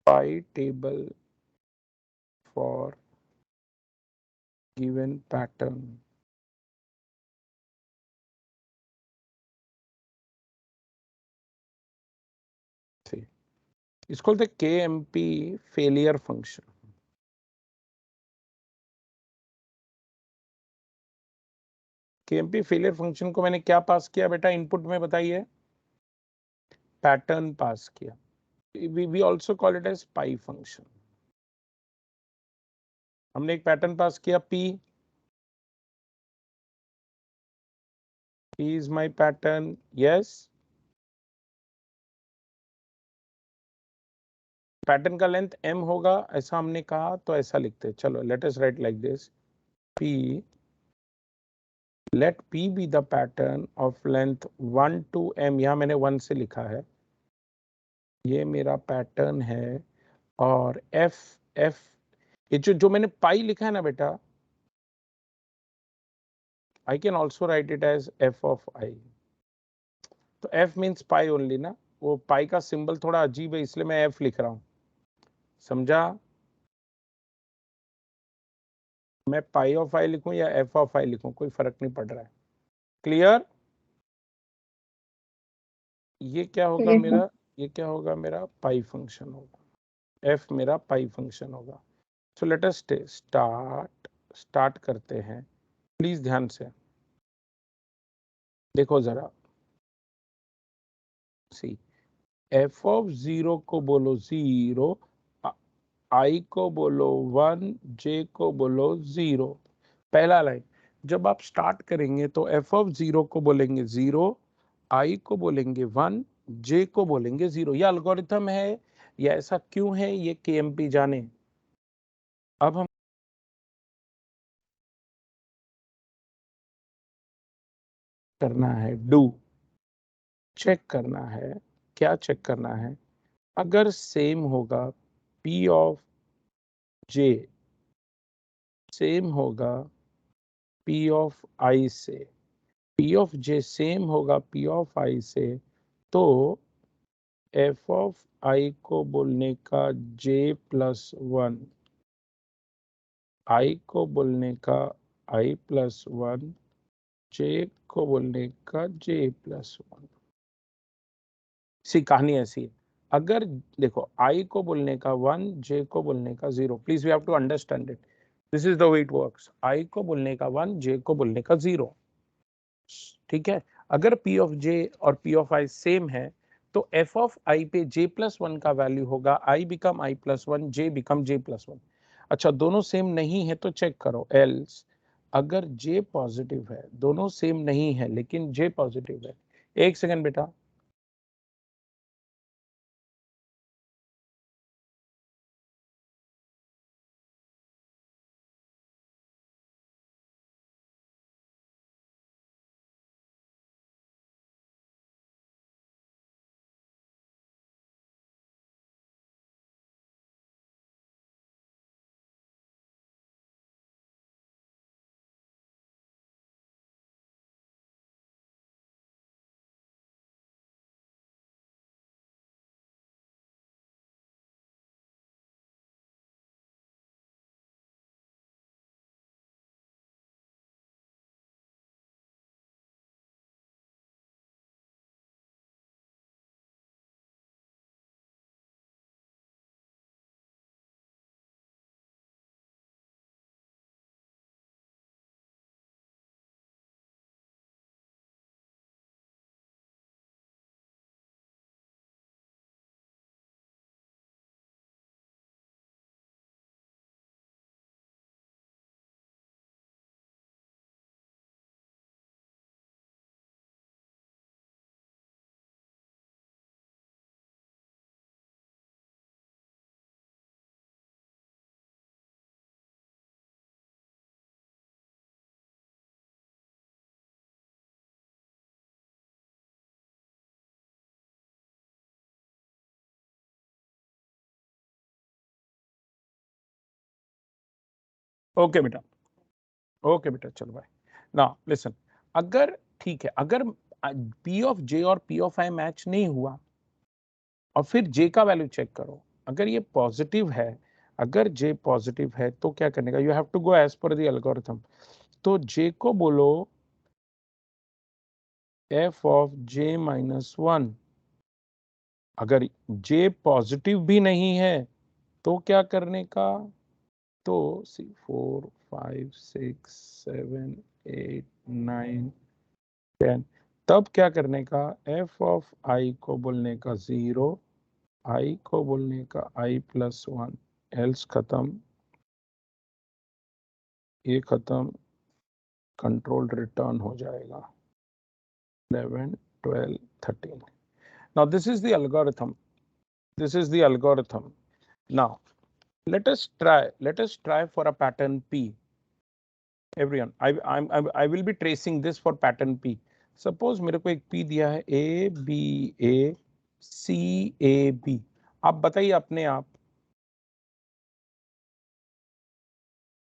pi table for given pattern। इसको बोलते KMP failure function. KMP failure function को मैंने क्या पास किया बेटा इनपुट में बताइए? पैटर्न पास किया। we also call it as pi function। हमने एक पैटर्न पास किया P is my pattern, yes। Pattern का लेंथ m होगा ऐसा हमने कहा, तो ऐसा लिखते हैं, चलो let us right like this, P let P be the pattern of length 1 to m, यहाँ मैंने 1 से लिखा है, ये मेरा पैटर्न है, और f ये जो मैंने पाई लिखा है ना बेटा, I can also write it as f of I। तो f means पाई ओनली ना, वो पाई का सिंबल थोड़ा अजीब है इसलिए मैं f लिख रहा हूं, समझा? मैं पाई ऑफ आई लिखूं या f ऑफ आई लिखूं कोई फर्क नहीं पड़ रहा है। क्लियर? ये क्या होगा मेरा, ये क्या होगा, मेरा पाई फंक्शन होगा, एफ मेरा पाई फंक्शन होगा। सो लेट अस स्टार्ट करते हैं। प्लीज ध्यान से देखो जरा, सी एफ ऑफ 0 को बोलो 0, आई को बोलो 1, जे को बोलो 0। पहला लाइन, जब आप स्टार्ट करेंगे तो एफ ऑफ 0 को बोलेंगे 0, आई को बोलेंगे 1, जे को बोलेंगे 0। ये एल्गोरिथम है, या ऐसा क्यों है ये केएमपी जाने। अब हम करना है डू, चेक करना है। क्या चेक करना है, अगर सेम होगा पी ऑफ जे सेम होगा पी ऑफ आई से, पी ऑफ जे सेम होगा पी ऑफ आई से, तो एफ ऑफ आई को बोलने का जे प्लस 1, आई को बोलने का आई प्लस 1, जे को बोलने का जे प्लस 1। सी कहानी ऐसी है, अगर देखो आई को बोलने का 1, जे को बोलने का 0, please we have to understand it, this is the way it works. I को बोलने का 1, जे को बोलने का 0, ठीक है। अगर पी ऑफ जे और पी ऑफ आई सेम है तो एफ ऑफ आई पे जे प्लस 1 का वैल्यू होगा I become I plus 1, J become J plus 1। अच्छा, दोनों सेम नहीं है तो चेक करो, एल्स अगर जे पॉजिटिव है, दोनों सेम नहीं है लेकिन जे पॉजिटिव है, एक सेकंड बेटा, ओके बेटा, ओके बेटा, चलो भाई ना लिसन, अगर ठीक है, अगर पी ऑफ जे और पी ऑफ आई मैच नहीं हुआ और फिर जे का वैल्यू चेक करो, अगर ये पॉजिटिव है, अगर जे पॉजिटिव है तो क्या करने का, you have to go as per the algorithm. तो जे को बोलो एफ ऑफ जे माइनस 1, अगर जे पॉजिटिव भी नहीं है तो क्या करने का, तो 4 5 6 7 8 9 10, तब क्या करने का, एफ ऑफ आई को बोलने का 0, आई को बोलने का आई प्लस 1, एल्स खत्म, ये खत्म, कंट्रोल रिटर्न हो जाएगा 11 12 13। now this is the algorithm, this is the algorithm. now let us try for a pattern P, everyone. I will be tracing this for pattern P. suppose मेरे को एक P दिया है A B A C A B, आप बताइए अपने आप,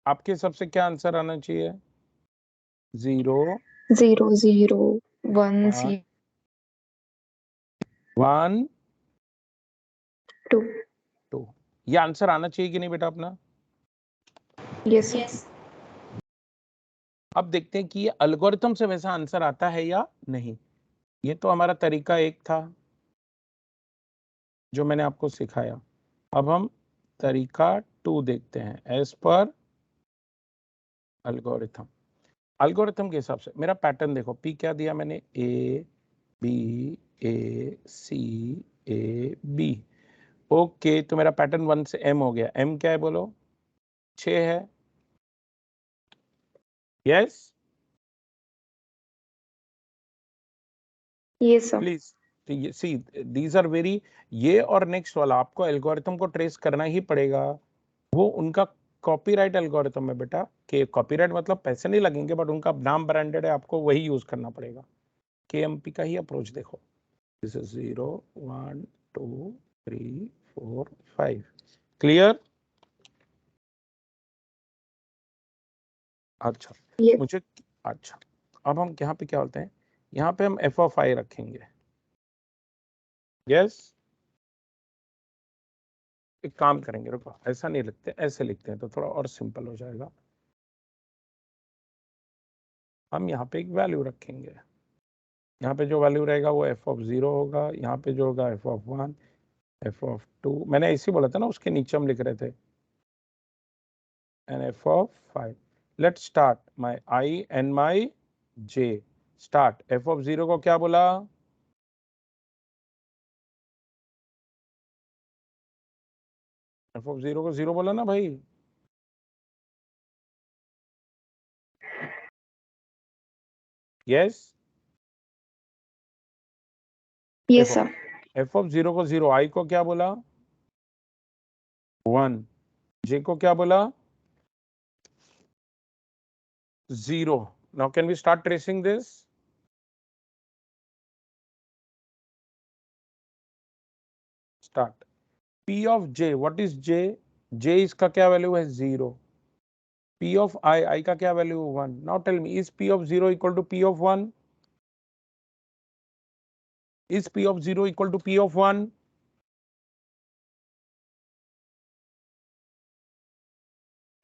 आपके सबसे क्या आंसर आना चाहिए, 0 0 0 1 1 2 2, ये आंसर आना चाहिए कि नहीं बेटा अपना। yes sir. यस अब देखते हैं कि ये एल्गोरिथम से वैसा आंसर आता है या नहीं। ये तो हमारा तरीका एक था, जो मैंने आपको सिखाया। अब हम तरीका 2 देखते हैं, एज पर एल्गोरिथम। एल्गोरिथम के हिसाब से मेरा पैटर्न देखो, पी क्या दिया मैंने, A B A C A B. Okay, तो मेरा पैटर्न 1 से एम हो गया। एम क्या है बोलो, 6 है। Yes Yes, sir. Please. See these are very, ये और नेक्स्ट वाला आपको एल्गोरिथम को ट्रेस करना ही पड़ेगा। वो उनका कॉपीराइट एल्गोरिथम है बेटा, कि कॉपीराइट मतलब पैसे नहीं लगेंगे, बट उनका नाम ब्रांडेड है, आपको वही यूज करना पड़ेगा। केएमपी का ही अप्रोच देखो, दिस इज 0 1 2 3 4 5। क्लियर? अच्छा Yes. मुझे, अच्छा अब हम यहाँ पे क्या बोलते हैं, यहाँ पे हम एफ ऑफ आई रखेंगे। यस एक काम करेंगे, रुको, ऐसा नहीं लिखते, ऐसे लिखते हैं तो थोड़ा और सिंपल हो जाएगा। हम यहाँ पे एक वैल्यू रखेंगे, यहाँ पे जो वैल्यू रहेगा वो एफ ऑफ 0 होगा, यहाँ पे जो होगा एफ ऑफ 1, एफ ऑफ 2, मैंने ऐसे बोला था ना, उसके नीचे हम लिख रहे थे, and F of 5। Let's start my I and my J. Start, F of 0 को क्या बोला, एफ ऑफ 0 को 0 बोला ना भाई। Yes Yes, sir. F of 0 को 0, आई को क्या बोला 1, जे को क्या बोला 0। Now can we start tracing this? Start. P of J, what is J? J इसका क्या वैल्यू है 0। पी ऑफ आई, आई का क्या value 1। Now tell me, is P of 0 equal to P of 1? Is P of 0 equal to P of 1?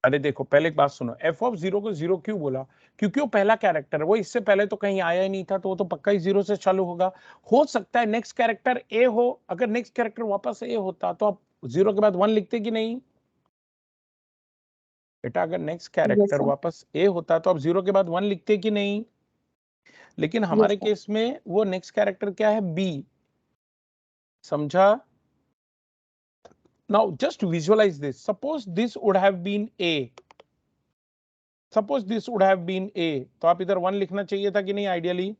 अरे देखो, पहले एक बात सुनो, एफ ऑफ 0 को 0 क्यों बोला, क्योंकि वो पहला कैरेक्टर है, वो इससे पहले तो कहीं आया ही नहीं था, तो वो तो पक्का ही 0 से चालू होगा। हो सकता है नेक्स्ट कैरेक्टर ए हो, अगर नेक्स्ट कैरेक्टर वापस ए होता तो आप 0 के बाद 1 लिखते कि नहीं बेटा? अगर नेक्स्ट Yes, कैरेक्टर sir. वापस ए होता तो आप 0 के बाद 1 लिखते कि नहीं? लेकिन Yes, हमारे sir. केस में वो नेक्स्ट कैरेक्टर क्या है, बी। समझा? Now just visualise this, suppose this would have been a, suppose this would have been a, तो आप इधर 1 लिखना चाहिए था कि नहीं आइडियली?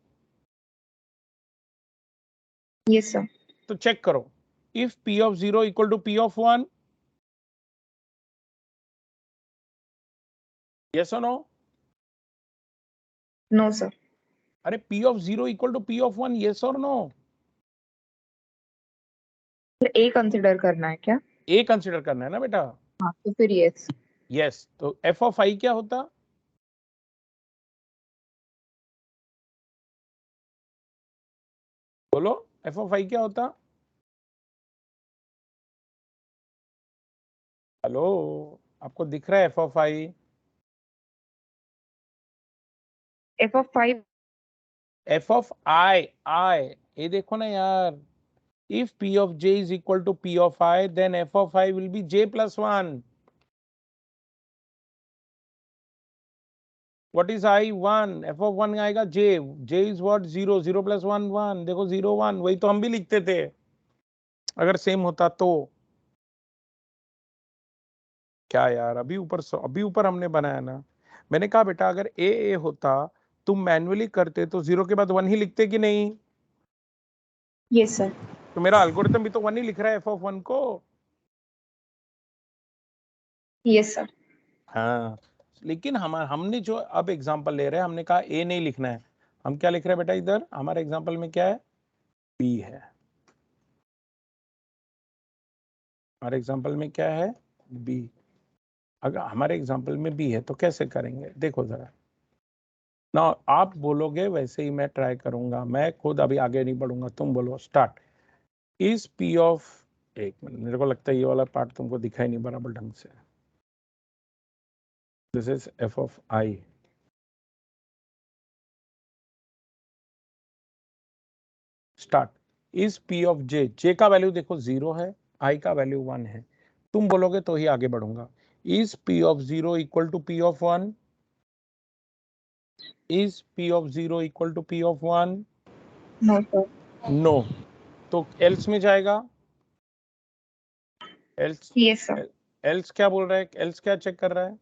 Yes, sir. तो चेक करो, if P of 0 equal to P of 1, yes और नो? No, sir. अरे P of 0 equal to P of 1, yes और नो? फिर A कंसिडर करना है क्या? ए कंसिडर करना है ना बेटा। हाँ, तो फिर yes. यस, तो एफ ऑफ आई क्या होता, बोलो, एफ ऑफ आई क्या होता? हेलो, आपको दिख रहा है F of I? F of 5. F of I, I, ये देखो ना यार, if p of j is equal to p of I, then f of I will be j plus 1. What is I? 1. f of 1 आएगा j, j is what? 0, 0 plus 1 1, देखो 0 1, वही तो हम भी लिखते थे अगर सेम होता तो। क्या यार, अभी ऊपर हमने बनाया ना, मैंने कहा बेटा अगर ए होता, तुम मैन्युअली करते तो 0 के बाद 1 ही लिखते कि नहीं? Yes, sir. तो मेरा एल्गोरिथम भी तो 1 ही लिख रहा है एफ ऑफ 1 को। Yes, sir. हाँ, लेकिन हमने जो अब एग्जांपल ले रहे हैं, हमने कहा ए नहीं लिखना है, हम क्या लिख रहे हैं बेटा इधर हमारे एग्जांपल में, क्या है, बी है। हमारे एग्जांपल में क्या है, बी। अगर हमारे एग्जांपल में बी है तो कैसे करेंगे, देखो जरा ना, आप बोलोगे वैसे ही मैं ट्राई करूंगा, मैं खुद अभी आगे नहीं बढ़ूंगा, तुम बोलो स्टार्ट। इज पी ऑफ, एक मिनट, मेरे को लगता है ये वाला पार्ट तुमको दिखाई नहीं बराबर ढंग से। This is F of I. Start. Is P of J, J का वैल्यू देखो 0 है, आई का वैल्यू 1 है, तुम बोलोगे तो ही आगे बढ़ूंगा। Is P of 0 equal to P of 1? Is P of 0 equal to P of 1? No, sir. No. तो एल्स में जाएगा, एल्स, Yes, sir. एल्स क्या बोल रहा है, एल्स क्या चेक कर रहा है?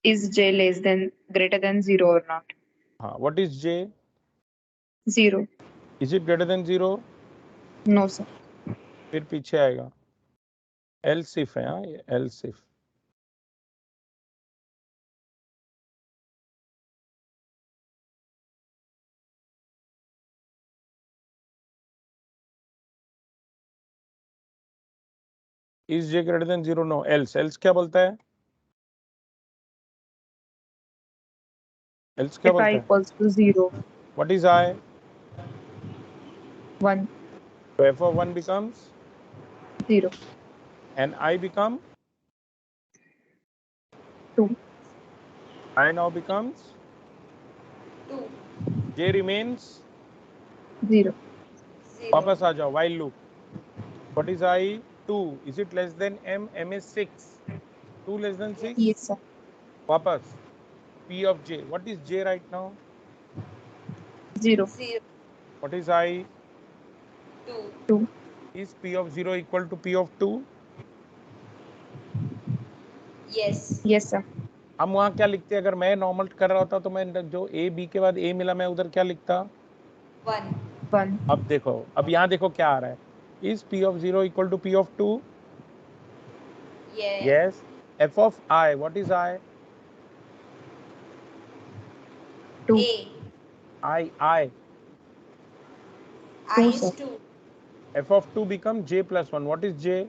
Is J less than greater than 0 or not? हाँ, what is J? 0. Is it greater than 0? No, sir. फिर पीछे आएगा, एल्स इफ है, हाँ ये else if. Is J greater than 0? No. Else, else क्या बोलता है? एल्स क्या If I बोलता है? equals to 0, what is I? 1, तो F of 1 becomes 0, and I become, 2, I now becomes, 2, J remains, 0. 0, वापस आ जाओ, while loop. What is I? 2. Is it less than M? M is 6. 2 less than 6? Yes, sir. वापस, P of J. What is J right now? 0, 0, What is I? 2, 2. Is P of 0 equal to P of 2? yes, Yes, sir. हम वहाँ क्या लिखते? अगर मैं normal कर रहा होता तो मैं जो A B के बाद A मिला, मैं उधर क्या लिखता? 1, 1. अब देखो, अब यहाँ देखो क्या आ रहा है। Is P of 0 equal to P of 2? yeah, Yes. F of I, what is I? 2. A, I. I 2, is sir. 2, F of 2 become J plus 1. What is J?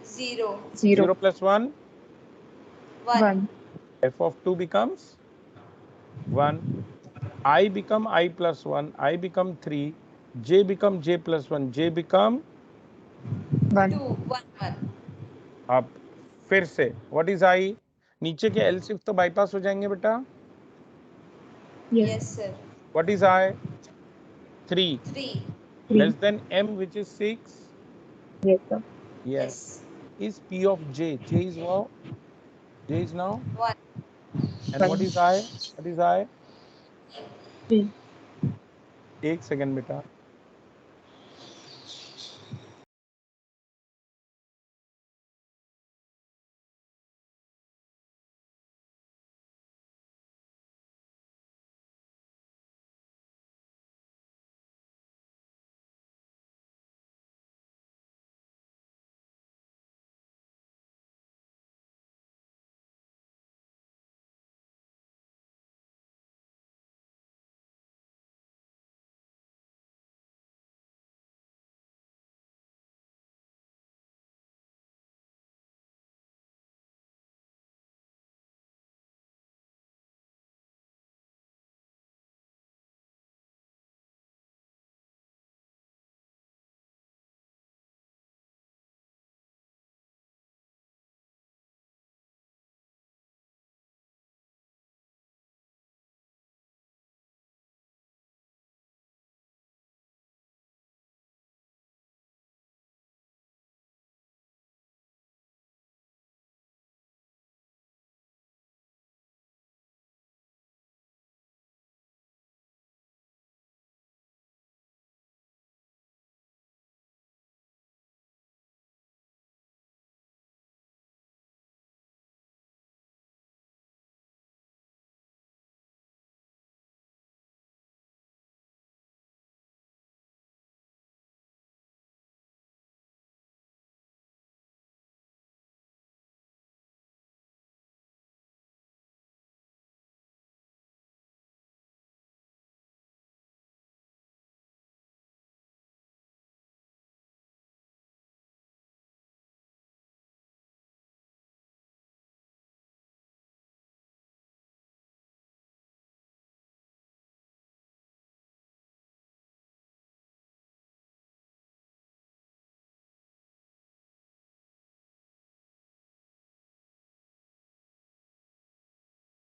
0, 0, 0 plus 1. 1, 1. F of 2 becomes 1. I become I plus 1. I become 3. J become J plus 1. J become, 1. 2, 1, 1, अब फिर से what is I? नीचे के एलसीफ तो bypass हो जाएंगे बेटा। Yes, yes, sir, What is I? 3. 3, 3. Less than M, which is 6. Yes, sir. Yes. yes, Is P of J? J is what? J is now. 1, And what 1. is I? What is I? 3. एक second बेटा।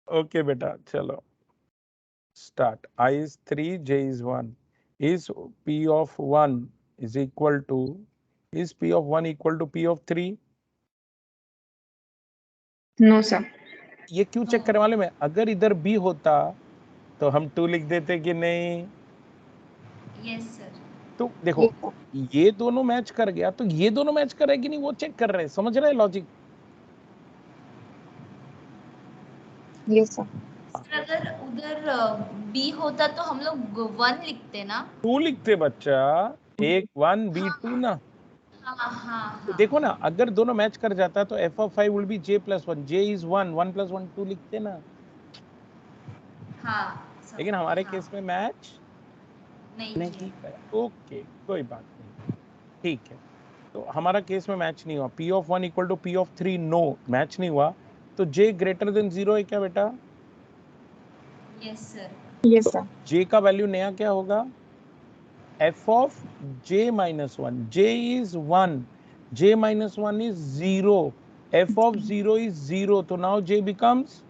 Okay बेटा, चलो start. I is 3, j is 1. Is p of 1 is equal to, is p of 1 equal to p of 3? No, sir. ये क्यों check करने वाले में, अगर इधर b होता तो हम 2 लिख देते कि नहीं? Yes sir. तो देखो ये दोनों मैच कर गया तो ये दोनों मैच कर रहे कि नहीं वो चेक कर रहे हैं, समझ रहे हैं लॉजिक? Yes, sir. अगर उधर बी होता तो हम लोग 1 लिखते ना? 2 लिखते बच्चा, एक 1 b 2 ना। तो देखो ना, अगर दोनों मैच कर जाता तो f of 5 will be j plus 1. j is 1, 1 plus 1 2 लिखते ना। लेकिन हमारे केस में मैच नहीं करा। ओके, कोई बात नहीं, ठीक है। तो हमारा केस में मैच नहीं हुआ। p of 1 equal to p of 3, no match नहीं हुआ। तो j greater than 0 है क्या बेटा? Yes sir. Yes, sir. j का वैल्यू नया क्या होगा? f of j minus 1. j is 1, j minus 1 is 0, f of 0 is 0, तो now j becomes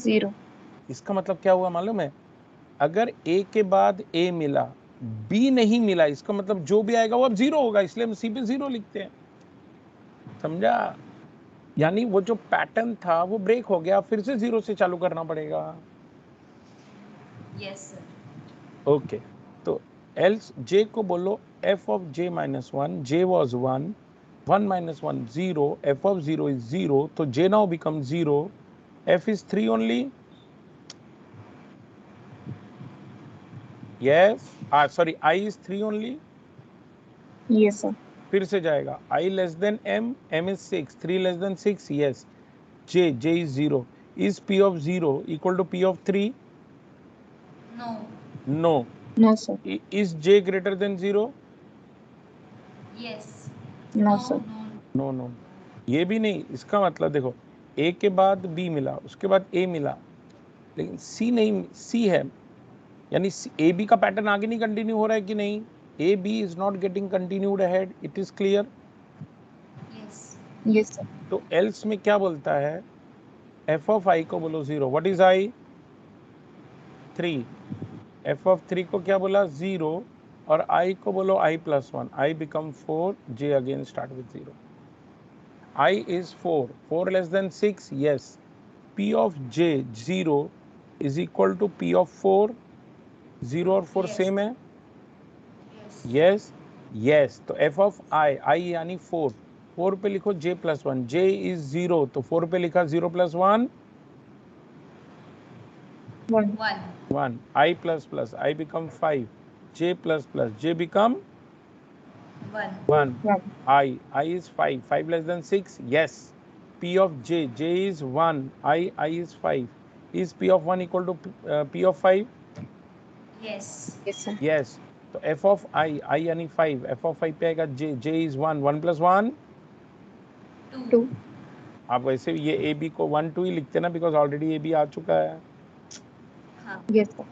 0. इसका मतलब क्या हुआ मालूम है? अगर a के बाद a मिला, b नहीं मिला, इसका मतलब जो भी आएगा वो अब 0 होगा, इसलिए हम c पे 0 लिखते हैं। समझा? यानी वो जो पैटर्न था वो ब्रेक हो गया, फिर से 0 से चालू करना पड़ेगा। Yes sir. ओके, तो else j को बोलो f of j minus 1, j was 1, 1 minus 1 0, f of 0 is 0, तो j now becomes 0, f is 3 only. Yes, sorry, I is 3 only. Yes, sir. फिर से जाएगा, I less than m, m is 6, 3 less than 6, yes, j is 0. Is p of 0 equal to p of 3? No. No. No, sir. Is j greater than 0? Yes. No, sir. No no, ये भी नहीं। इसका मतलब देखो, a के बाद b मिला, उसके बाद a मिला, लेकिन c नहीं, c है, यानी a b का पैटर्न आगे नहीं कंटिन्यू हो रहा है कि नहीं? a b is not getting continued ahead, it is clear? Yes. Yes, sir. तो else में क्या बोलता है? f of I को बोलो 0, what is I? 3, f of 3 को क्या बोला? 0, और I को बोलो I plus 1, I become 4, j again start with 0. I is 4, 4 less than 6, yes. P of j 0 is equal to P of 4, 0 और 4 सेम है? Yes, yes. तो f of I यानी 4, 4 पे लिखो j plus 1, j is 0, तो 4 पे लिखा 0 plus 1, 1, I plus plus, I become 5, j plus plus, j become 1, I is 5, 5 less than 6, yes. P of j is 1, I is 5. Is P of 1 equal to P of 5? Yes. Yes, sir. Yes. तो f of I यानी 5, f of 5 पे आएगा j is 1, 1 plus 1? 2. आप वैसे ये a b को 1 2 ही लिखते ना, बिकॉज ऑलरेडी a b आ चुका है। Yes, sir.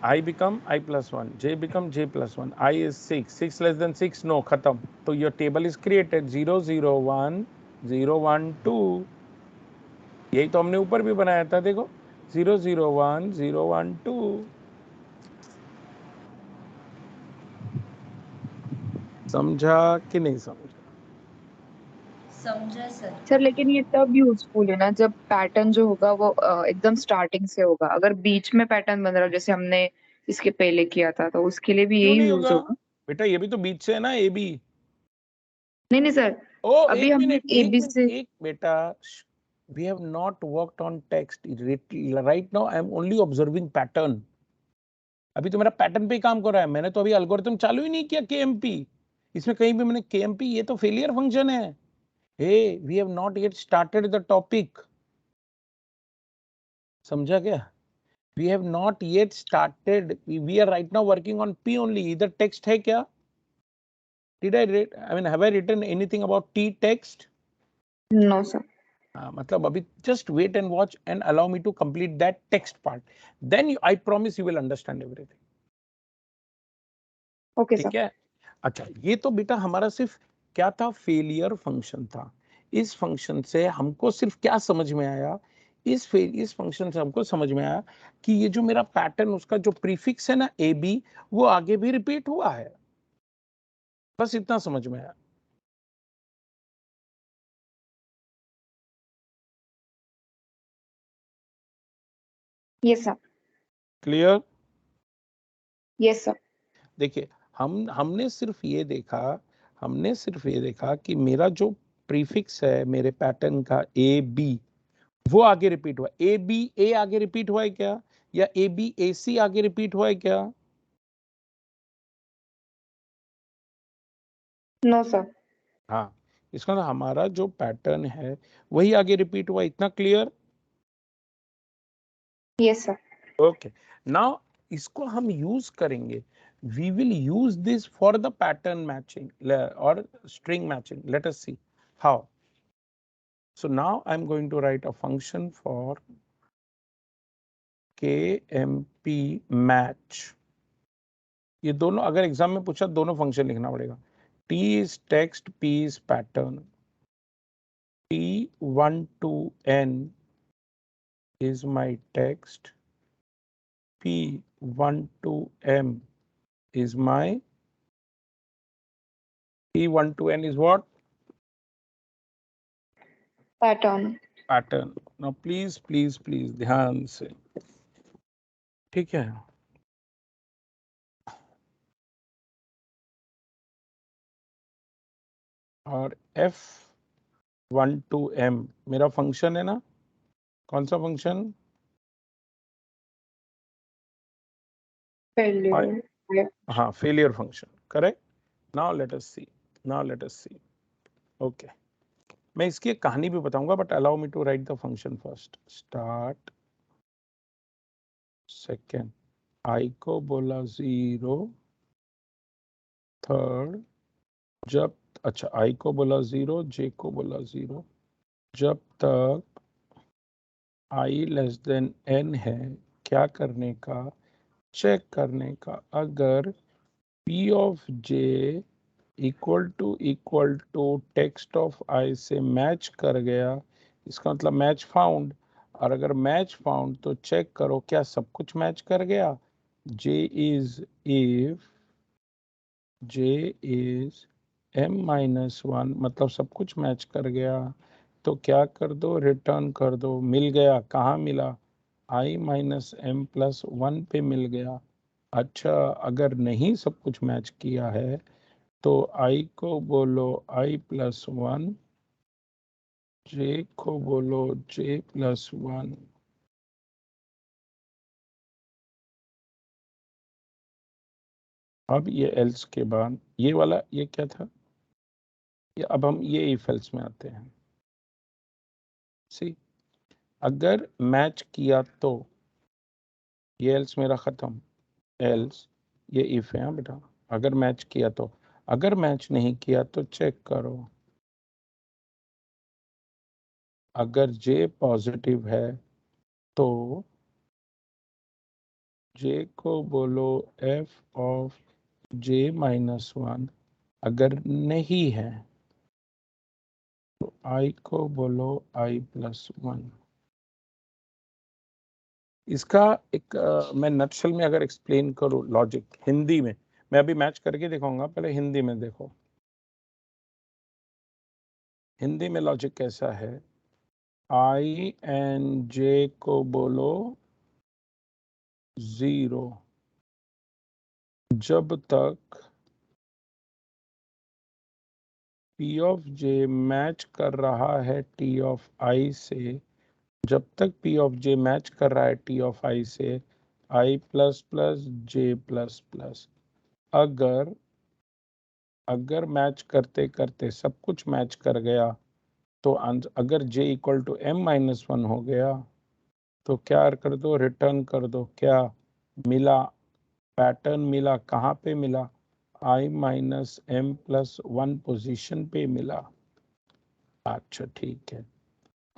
I become I plus 1, j become j plus 1, I is 6, 6 less than 6, no, खत्म। तो your table is created 0 0 1 0 1 2, यही तो हमने ऊपर भी बनाया था, देखो 0 0 1 0 1 2। समझा कि नहीं समझा? समझा सर। सर लेकिन ये तब यूजफुल है ना जब पैटर्न जो होगा वो एकदम स्टार्टिंग से होगा। अगर बीच में पैटर्न बन रहा है जैसे हमने इसके पहले किया था तो उसके लिए भी क्यों यही नहीं यूज होगा होगा। बेटा? ये भी तो बीच से है ना, ए बी। नहीं सर, ओ अभी एक हमने मिनट, ए एक बी मिनट, से एक बेटा, we have not worked on text right now. I am only observing pattern. अभी तो मेरा पैटर्न पे ही काम कर रहा है, मैंने तो अभी एल्गोरिथम चालू ही नहीं किया KMP। इसमें कहीं भी मैंने KMP, ये तो फेलियर फंक्शन है। Hey, we have not yet started the topic. समझा क्या? We have not yet started. We are right now working on P only. इधर text है क्या? Did I read? I mean, have I written anything about T text? No sir. मतलब अभी just wait and watch and allow me to complete that text part. Then I promise you will understand everything. Okay ठीक sir. है? अच्छा, ये तो बेटा हमारा सिर्फ क्या था? फेलियर फंक्शन था। इस फंक्शन से हमको सिर्फ क्या समझ में आया इस फंक्शन से हमको समझ में आया कि ये जो मेरा पैटर्न, उसका जो प्रीफिक्स है ना ए बी, वो आगे भी रिपीट हुआ है। बस इतना समझ में आया। Yes sir. Clear? Yes sir. देखिए, हमने सिर्फ ये देखा कि मेरा जो प्रीफिक्स है मेरे पैटर्न का ए बी, वो आगे रिपीट हुआ। ए बी ए आगे रिपीट हुआ है क्या, या ए बी ए सी आगे रिपीट हुआ है क्या? No sir. हाँ, इसका मतलब हमारा जो पैटर्न है वही आगे रिपीट हुआ। इतना clear? Yes sir. Okay, now इसको हम यूज करेंगे। We will use this for the pattern matching और string matching. Let us see how. So now I'm going to write a function for KMP match. ये दोनों अगर exam में पूछा दोनों फंक्शन लिखना पड़ेगा। T is text, P is pattern. T1 to N is my text. P1 to M is my P1 to N is what? Pattern. Pattern. Now please ध्यान से, ठीक है? और F1 to M मेरा फंक्शन है ना? कौन सा फंक्शन? फेलियर। हाँ, failure function, correct. Now let us see. Okay, मैं इसकी एक कहानी भी बताऊंगा, but allow me to write the function first. Start second, I को बोला 0, थर्ड जब, अच्छा आई को बोला 0, जे को बोला 0, जब तक आई लेस देन एन है, क्या करने का? चेक करने का। अगर P of J equal to text of I से मैच कर गया, इसका मतलब मैच फाउंड। और अगर मैच फाउंड तो चेक करो क्या सब कुछ मैच कर गया। J is if J is M-1, मतलब सब कुछ मैच कर गया, तो क्या कर दो? रिटर्न कर दो। मिल गया, कहाँ मिला? I-M+1 पे मिल गया। अच्छा, अगर नहीं सब कुछ मैच किया है तो I को बोलो I+1, J को बोलो J+1। अब ये एल्स के बाद ये वाला, ये क्या था? ये अब हम ये इफ एल्स में आते हैं। सी, अगर मैच किया तो ये एल्स मेरा खत्म, एल्स ये इफ है। हाँ बेटा, अगर मैच किया तो, अगर मैच नहीं किया तो चेक करो। अगर J पॉजिटिव है तो J को बोलो F ऑफ J-1। अगर नहीं है तो I को बोलो I+1। इसका एक मैं नटशल में अगर एक्सप्लेन करूँ लॉजिक हिंदी में, मैं अभी मैच करके दिखाऊंगा, पहले हिंदी में देखो। हिंदी में लॉजिक कैसा है? I एंड J को बोलो 0 जब तक P ऑफ J मैच कर रहा है T ऑफ I से, जब तक P ऑफ J मैच कर रहा है T ऑफ I से, I++J++। अगर मैच करते करते सब कुछ मैच कर गया तो अगर J इक्वल टू M-1 हो गया तो क्या कर दो? रिटर्न कर दो। क्या मिला? पैटर्न मिला। कहाँ पे मिला? I-M+1 पोजीशन पे मिला। अच्छा ठीक है,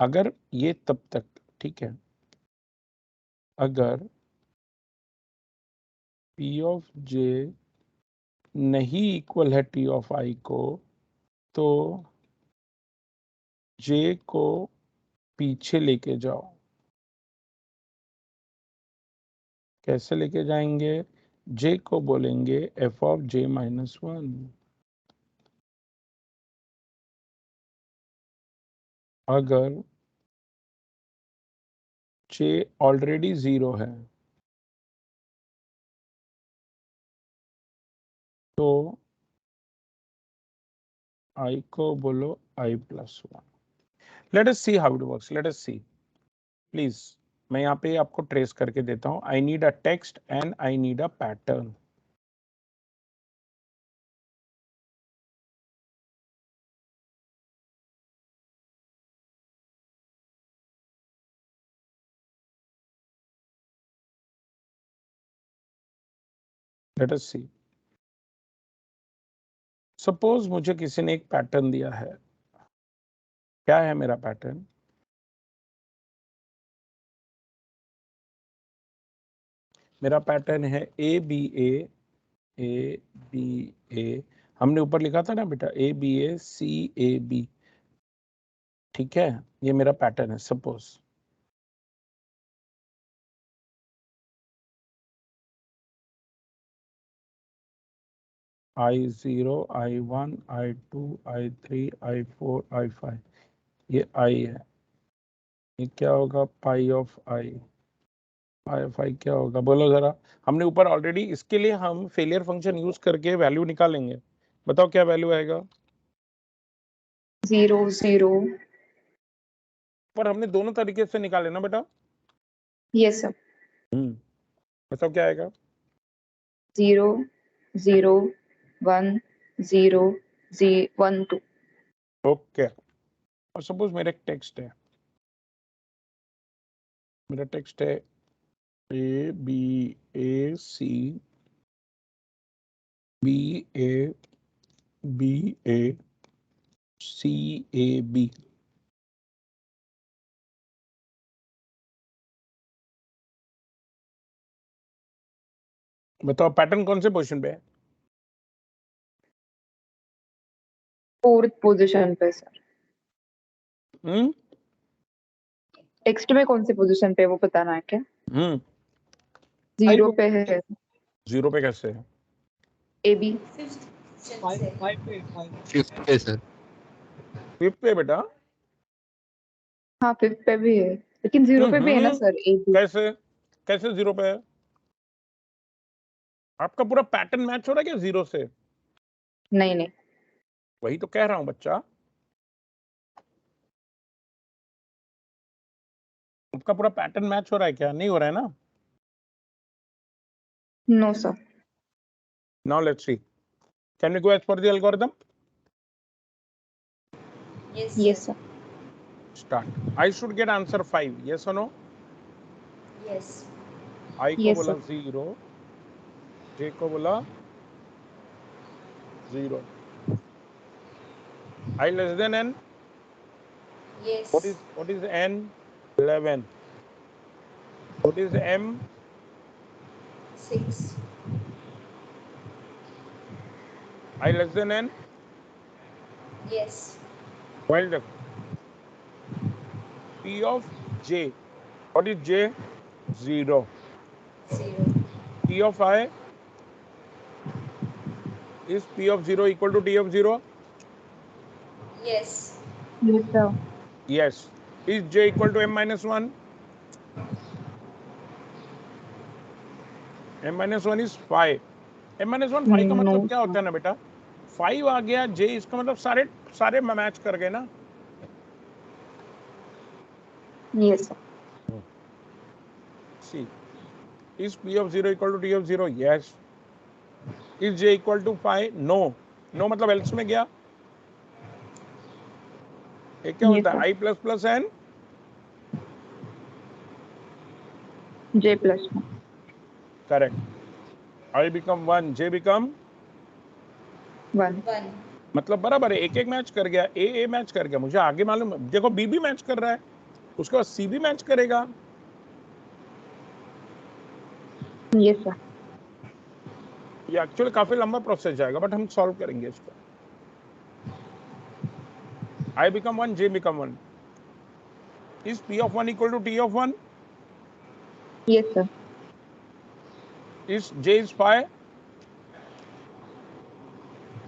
अगर ये तब तक ठीक है। अगर P ऑफ J नहीं इक्वल है T ऑफ I को, तो J को पीछे लेके जाओ। कैसे लेके जाएंगे? j को बोलेंगे f ऑफ j माइनस 1। अगर j ऑलरेडी 0 है तो I को बोलो I plus 1। Let us see how it works, let us see please. मैं यहाँ पे आपको ट्रेस करके देता हूँ। I need a text and I need a pattern. Let us see. Suppose मुझे किसी ने एक पैटर्न दिया है। क्या है मेरा पैटर्न? मेरा पैटर्न है ए बी ए। हमने ऊपर लिखा था ना बेटा, ABA CAB। ठीक है, ये मेरा पैटर्न है। Suppose I0 I1 I2 I3 I4 I5, ये I है। ये क्या होगा? पाई of I। Pi of I क्या होगा बोलो जरा। हमने ऊपर ऑलरेडी, इसके लिए हम फेलियर फंक्शन यूज करके वैल्यू निकालेंगे। बताओ क्या वैल्यू आएगा? 0 0। पर हमने दोनों तरीके से निकाले ना बेटा। Yes sir. बताओ क्या आएगा? 0 0 1 0 1 2। ओके। और सपोज मेरा एक टेक्स्ट है। मेरा टेक्स्ट है ABAC BACAB। बताओ पैटर्न कौन से पोजीशन पे है? 4th पोजीशन पे सर। हम्म टेक्स्ट में कौन से पोजीशन पे वो बताना है क्या? हम्म 0 पे है। 0 पे कैसे है? AB। 5th पे सर। 5th पे बेटा। हाँ 5th पे भी है, लेकिन 0 पे भी है ना सर AB। कैसे? कैसे 0 पे है? आपका पूरा पैटर्न मैच हो रहा है क्या 0 से? नहीं नहीं। वही तो कह रहा हूं बच्चा। आपका पूरा पैटर्न मैच हो रहा है क्या? नहीं हो रहा है ना। No sir. Now let's see, can we go as per the algorithm? Yes sir. Start. I should get answer 5, yes or no? Yes. I को Yes, बोला sir. 0, J को बोला 0। I less than N? Yes. What is N? 11. What is M? 6. I less than N? Yes. Well done. P of J. What is J? 0. 0. T of I? Is P of 0 equal to T of 0? Yes. Yes sir. Yes. Is J equal to M minus 1? M minus 1 is 5. M minus 1 5 का मतलब क्या होता है ना बेटा? 5 आ गया, J इसका मतलब सारे मैच कर गए ना। Yes sir. See, is P of 0 equal to T of 0? Yes. Is J equal to 5? No. No मतलब else में गया। एक क्या होता है? I plus plus N? J plus 1. Correct. I become 1, J become 1. 1. मतलब बराबर है, एक मैच कर गया। A मैच कर गया, मुझे आगे मालूम है। देखो B भी मैच कर रहा है, उसके बाद C भी मैच करेगा। Yes sir. ये एक्चुअली काफी लंबा प्रोसेस जाएगा, बट हम सॉल्व करेंगे इसको। I become 1, J become 1. Is P of 1 equal to T of 1? Yes sir. Is J is 5?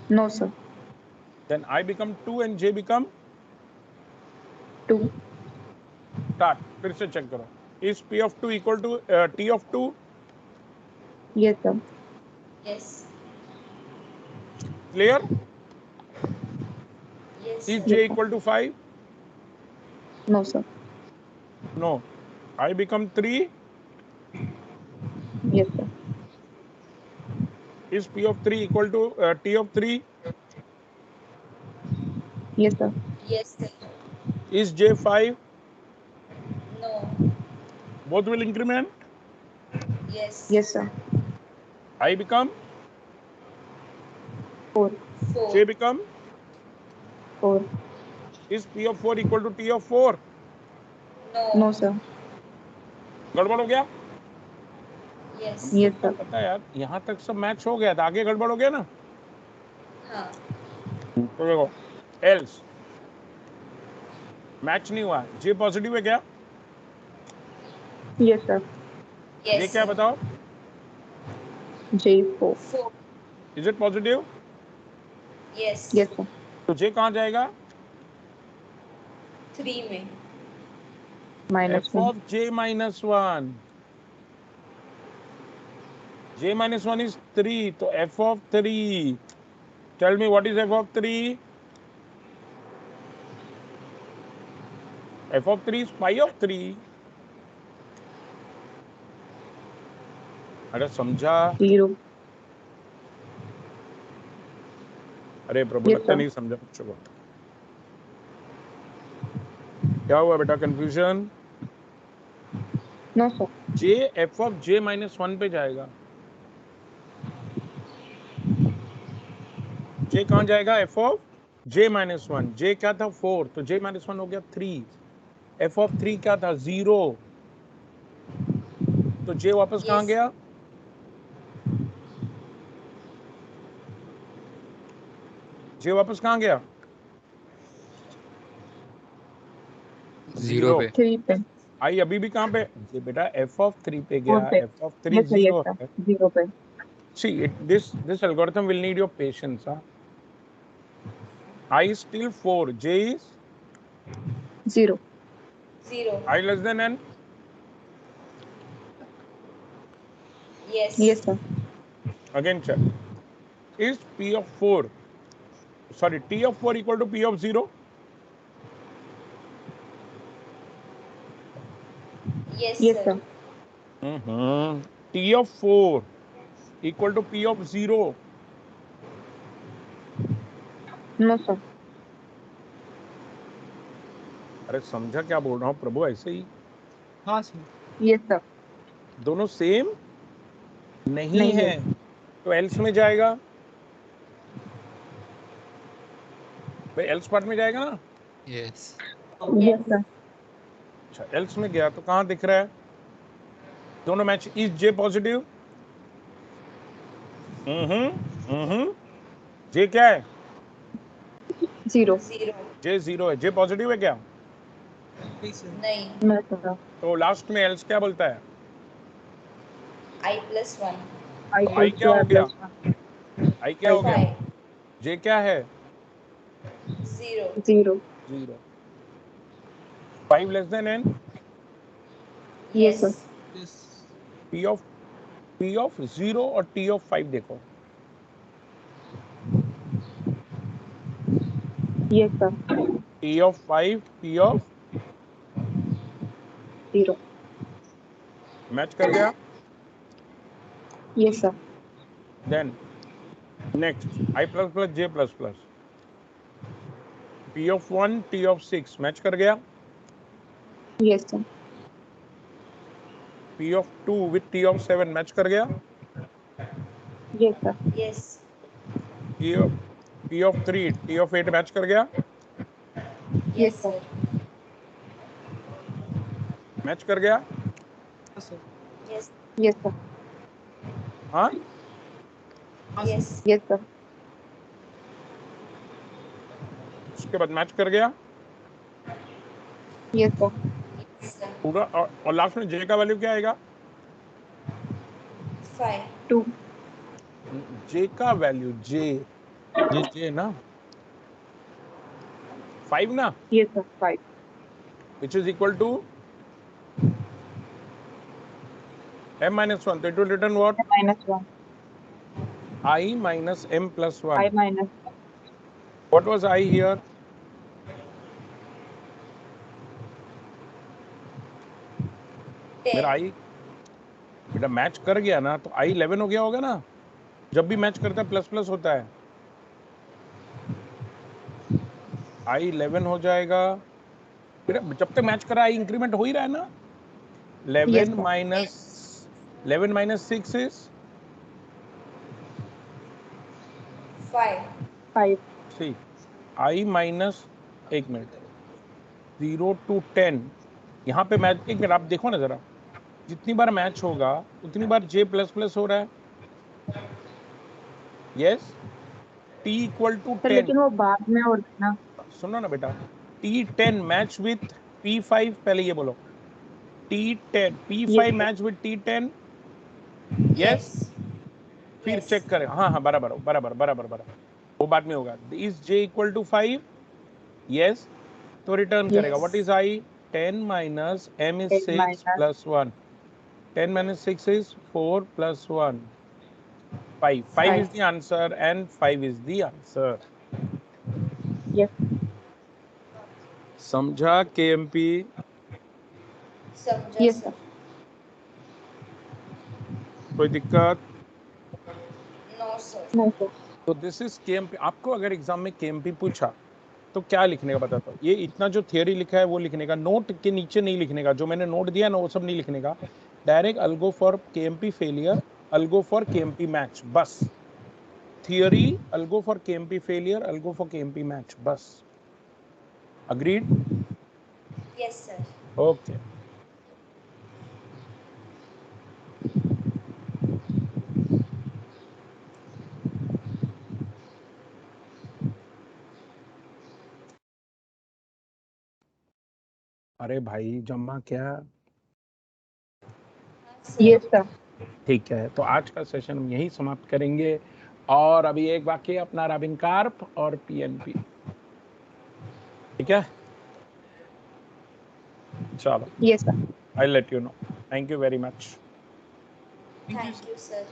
No, sir. Then I become 2 and J become 2. start. फिर से check करो. Is P of 2 equal to T of 2? Yes, sir. Yes. Clear? Yes. Is Sir. J Yes, sir. equal to 5? No, sir. No. I become 3. Yes, sir. Is P of 3 equal to T of 3? Yes, sir. Yes, sir. Is J 5? No. Both will increment. Yes. Yes, sir. I become 4. 4. J become. 4. Is P of 4 equal to T of 4? No. No, sir. गड़बड़ हो गया? Yes. हमको Yes, क्या sir. पता यार, यहाँ तक सब मैच हो गया था, आगे गड़बड़ हो गया ना. हाँ. तो देखो else मैच नहीं हुआ. J पॉजिटिव है क्या? Yes, sir. Yes. ये क्या sir. बताओ? J 4. 4. Is it positive? Yes. Yes, sir. तो J कहाँ जाएगा? 3 में. Minus F 1. of J minus 1. J minus 1 is 3. तो F of 3. Tell me what is F of 3? F of 3 is pi of 3. अरे समझा? 0. अरे प्रभु Yes, लगता sir. नहीं समझा बच्चों को. क्या हुआ बेटा? Confusion? No, sir. J F of J minus 1 पे जाएगा. J कहाँ जाएगा? F of J minus 1. J क्या था? 4. तो J minus 1 हो गया 3. F of 3 क्या था? 0. तो J वापस Yes. कहाँ गया? J वापस कहाँ गया? 0 पे. 3 पे. I अभी भी कहाँ पे? ये बेटा F of 3 पे गया. 4 पे. F of 3 Yes, sir. 0 Yes, है. sir. 0 पे. See, this algorithm will need your patience. Huh? I is still 4. J is 0. 0. I less than N. Yes. Yes, sir. Again check. Is P of 4, sorry, T of 4 equal to P of 0? Yes, Yes, sir. sir. T of 4 equal to P of 0. No, sir. अरे समझा क्या बोल रहा हूँ प्रभु? ऐसे ही हाँ sir. Yes, sir. दोनों same नहीं नहीं है. है. तो एल्स में जाएगा भाई, एल्स पार्ट में जाएगा ना. Yes. Yes, sir. अच्छा एल्स में गया तो कहाँ दिख रहा है? दोनों match. Is J positive? J क्या है? 0. 0. जे 0 है. जे पॉजिटिव है क्या? नहीं सर. नहीं. No, sir. तो लास्ट में एल्स क्या बोलता है? I plus 1. I तो आई equals क्या to हो I गया? plus 1. आई क्या हो गया? 5. जे क्या है? 0. 0. 0. 5 less than N. Yes, sir. Yes. P of 0 और T of 5 देखो. Yes, sir. T of 5, P of 0. Match कर गया. Yes, sir. Then next I plus plus J plus plus. P of 1, T of 6 match कर गया. Yes, sir. P of 2 with T of 7 match कर गया. Yes, sir. Yes. P of 3, T of 8 match कर गया. Yes, sir. Match कर गया. हाँ sir. Yes. Yes, sir. हाँ हाँ Yes. सर. Yes, sir. उसके बाद मैच कर गया Yes, sir. Yes, sir. पूरा. और लास्ट में J का वैल्यू क्या आएगा? 5 2 जे का वैल्यू जे ना 5 ना, yes sir 5 which is equal to m minus 1. So it will return what? -1 I minus m plus 1. I minus What was I here? 10 मेरा I बेटा मैच कर गया ना, तो I 11 हो गया होगा ना। जब भी मैच करता है प्लस प्लस होता है, I 11 हो जाएगा। बेटा जब तक मैच कर रहा है I इंक्रीमेंट हो ही रहा है ना। 11 Yes, sir. minus 6 is 5 5 see I minus, एक मिनट, 0 to 10। यहाँ पे मैच, एक मिनट आप देखो ना जरा, जितनी बार मैच होगा उतनी बार J प्लस प्लस हो रहा है। Yes, T equal to sir 10। लेकिन वो बाद में और ना सुनो ना बेटा, T10 मैच विथ P5, पहले ये बोलो T10 P5 Yes, sir. Match with T10। Yes, yes फिर yes चेक करें। हाँ बराबर बराबर, वो बाद में होगा। Is J equal to 5? Yes, तो रिटर्न करेगा। Yes. What is I? 10 minus m is 10 6 minus plus 1। 10 minus 6 is 4 plus 1 5 is Five. the answer and 5 is the answer। yes समझा KMP? समझा yes sir sir कोई दिक्कत? no sir no sir तो this is KMP। आपको अगर exam में KMP पूछा तो क्या लिखने का बताता हूँ। ये इतना जो थियोरी लिखा है वो लिखने का, नोट के नीचे नहीं लिखने का। जो मैंने नोट दिया ना वो सब नहीं लिखने का। Direct I'll go for KMP failure, I'll go for KMP match, बस। Theory I'll go for KMP failure, I'll go for KMP match, बस। अग्रीड? yes sir okay. अरे भाई जम्मा क्या? yes sir ठीक है, तो आज का सेशन हम यही समाप्त करेंगे। और अभी एक बाकी अपना रॉबिन कार्प और PNP, ठीक है? चलो, yes sir I'll let you know. Thank you very much। thank you sir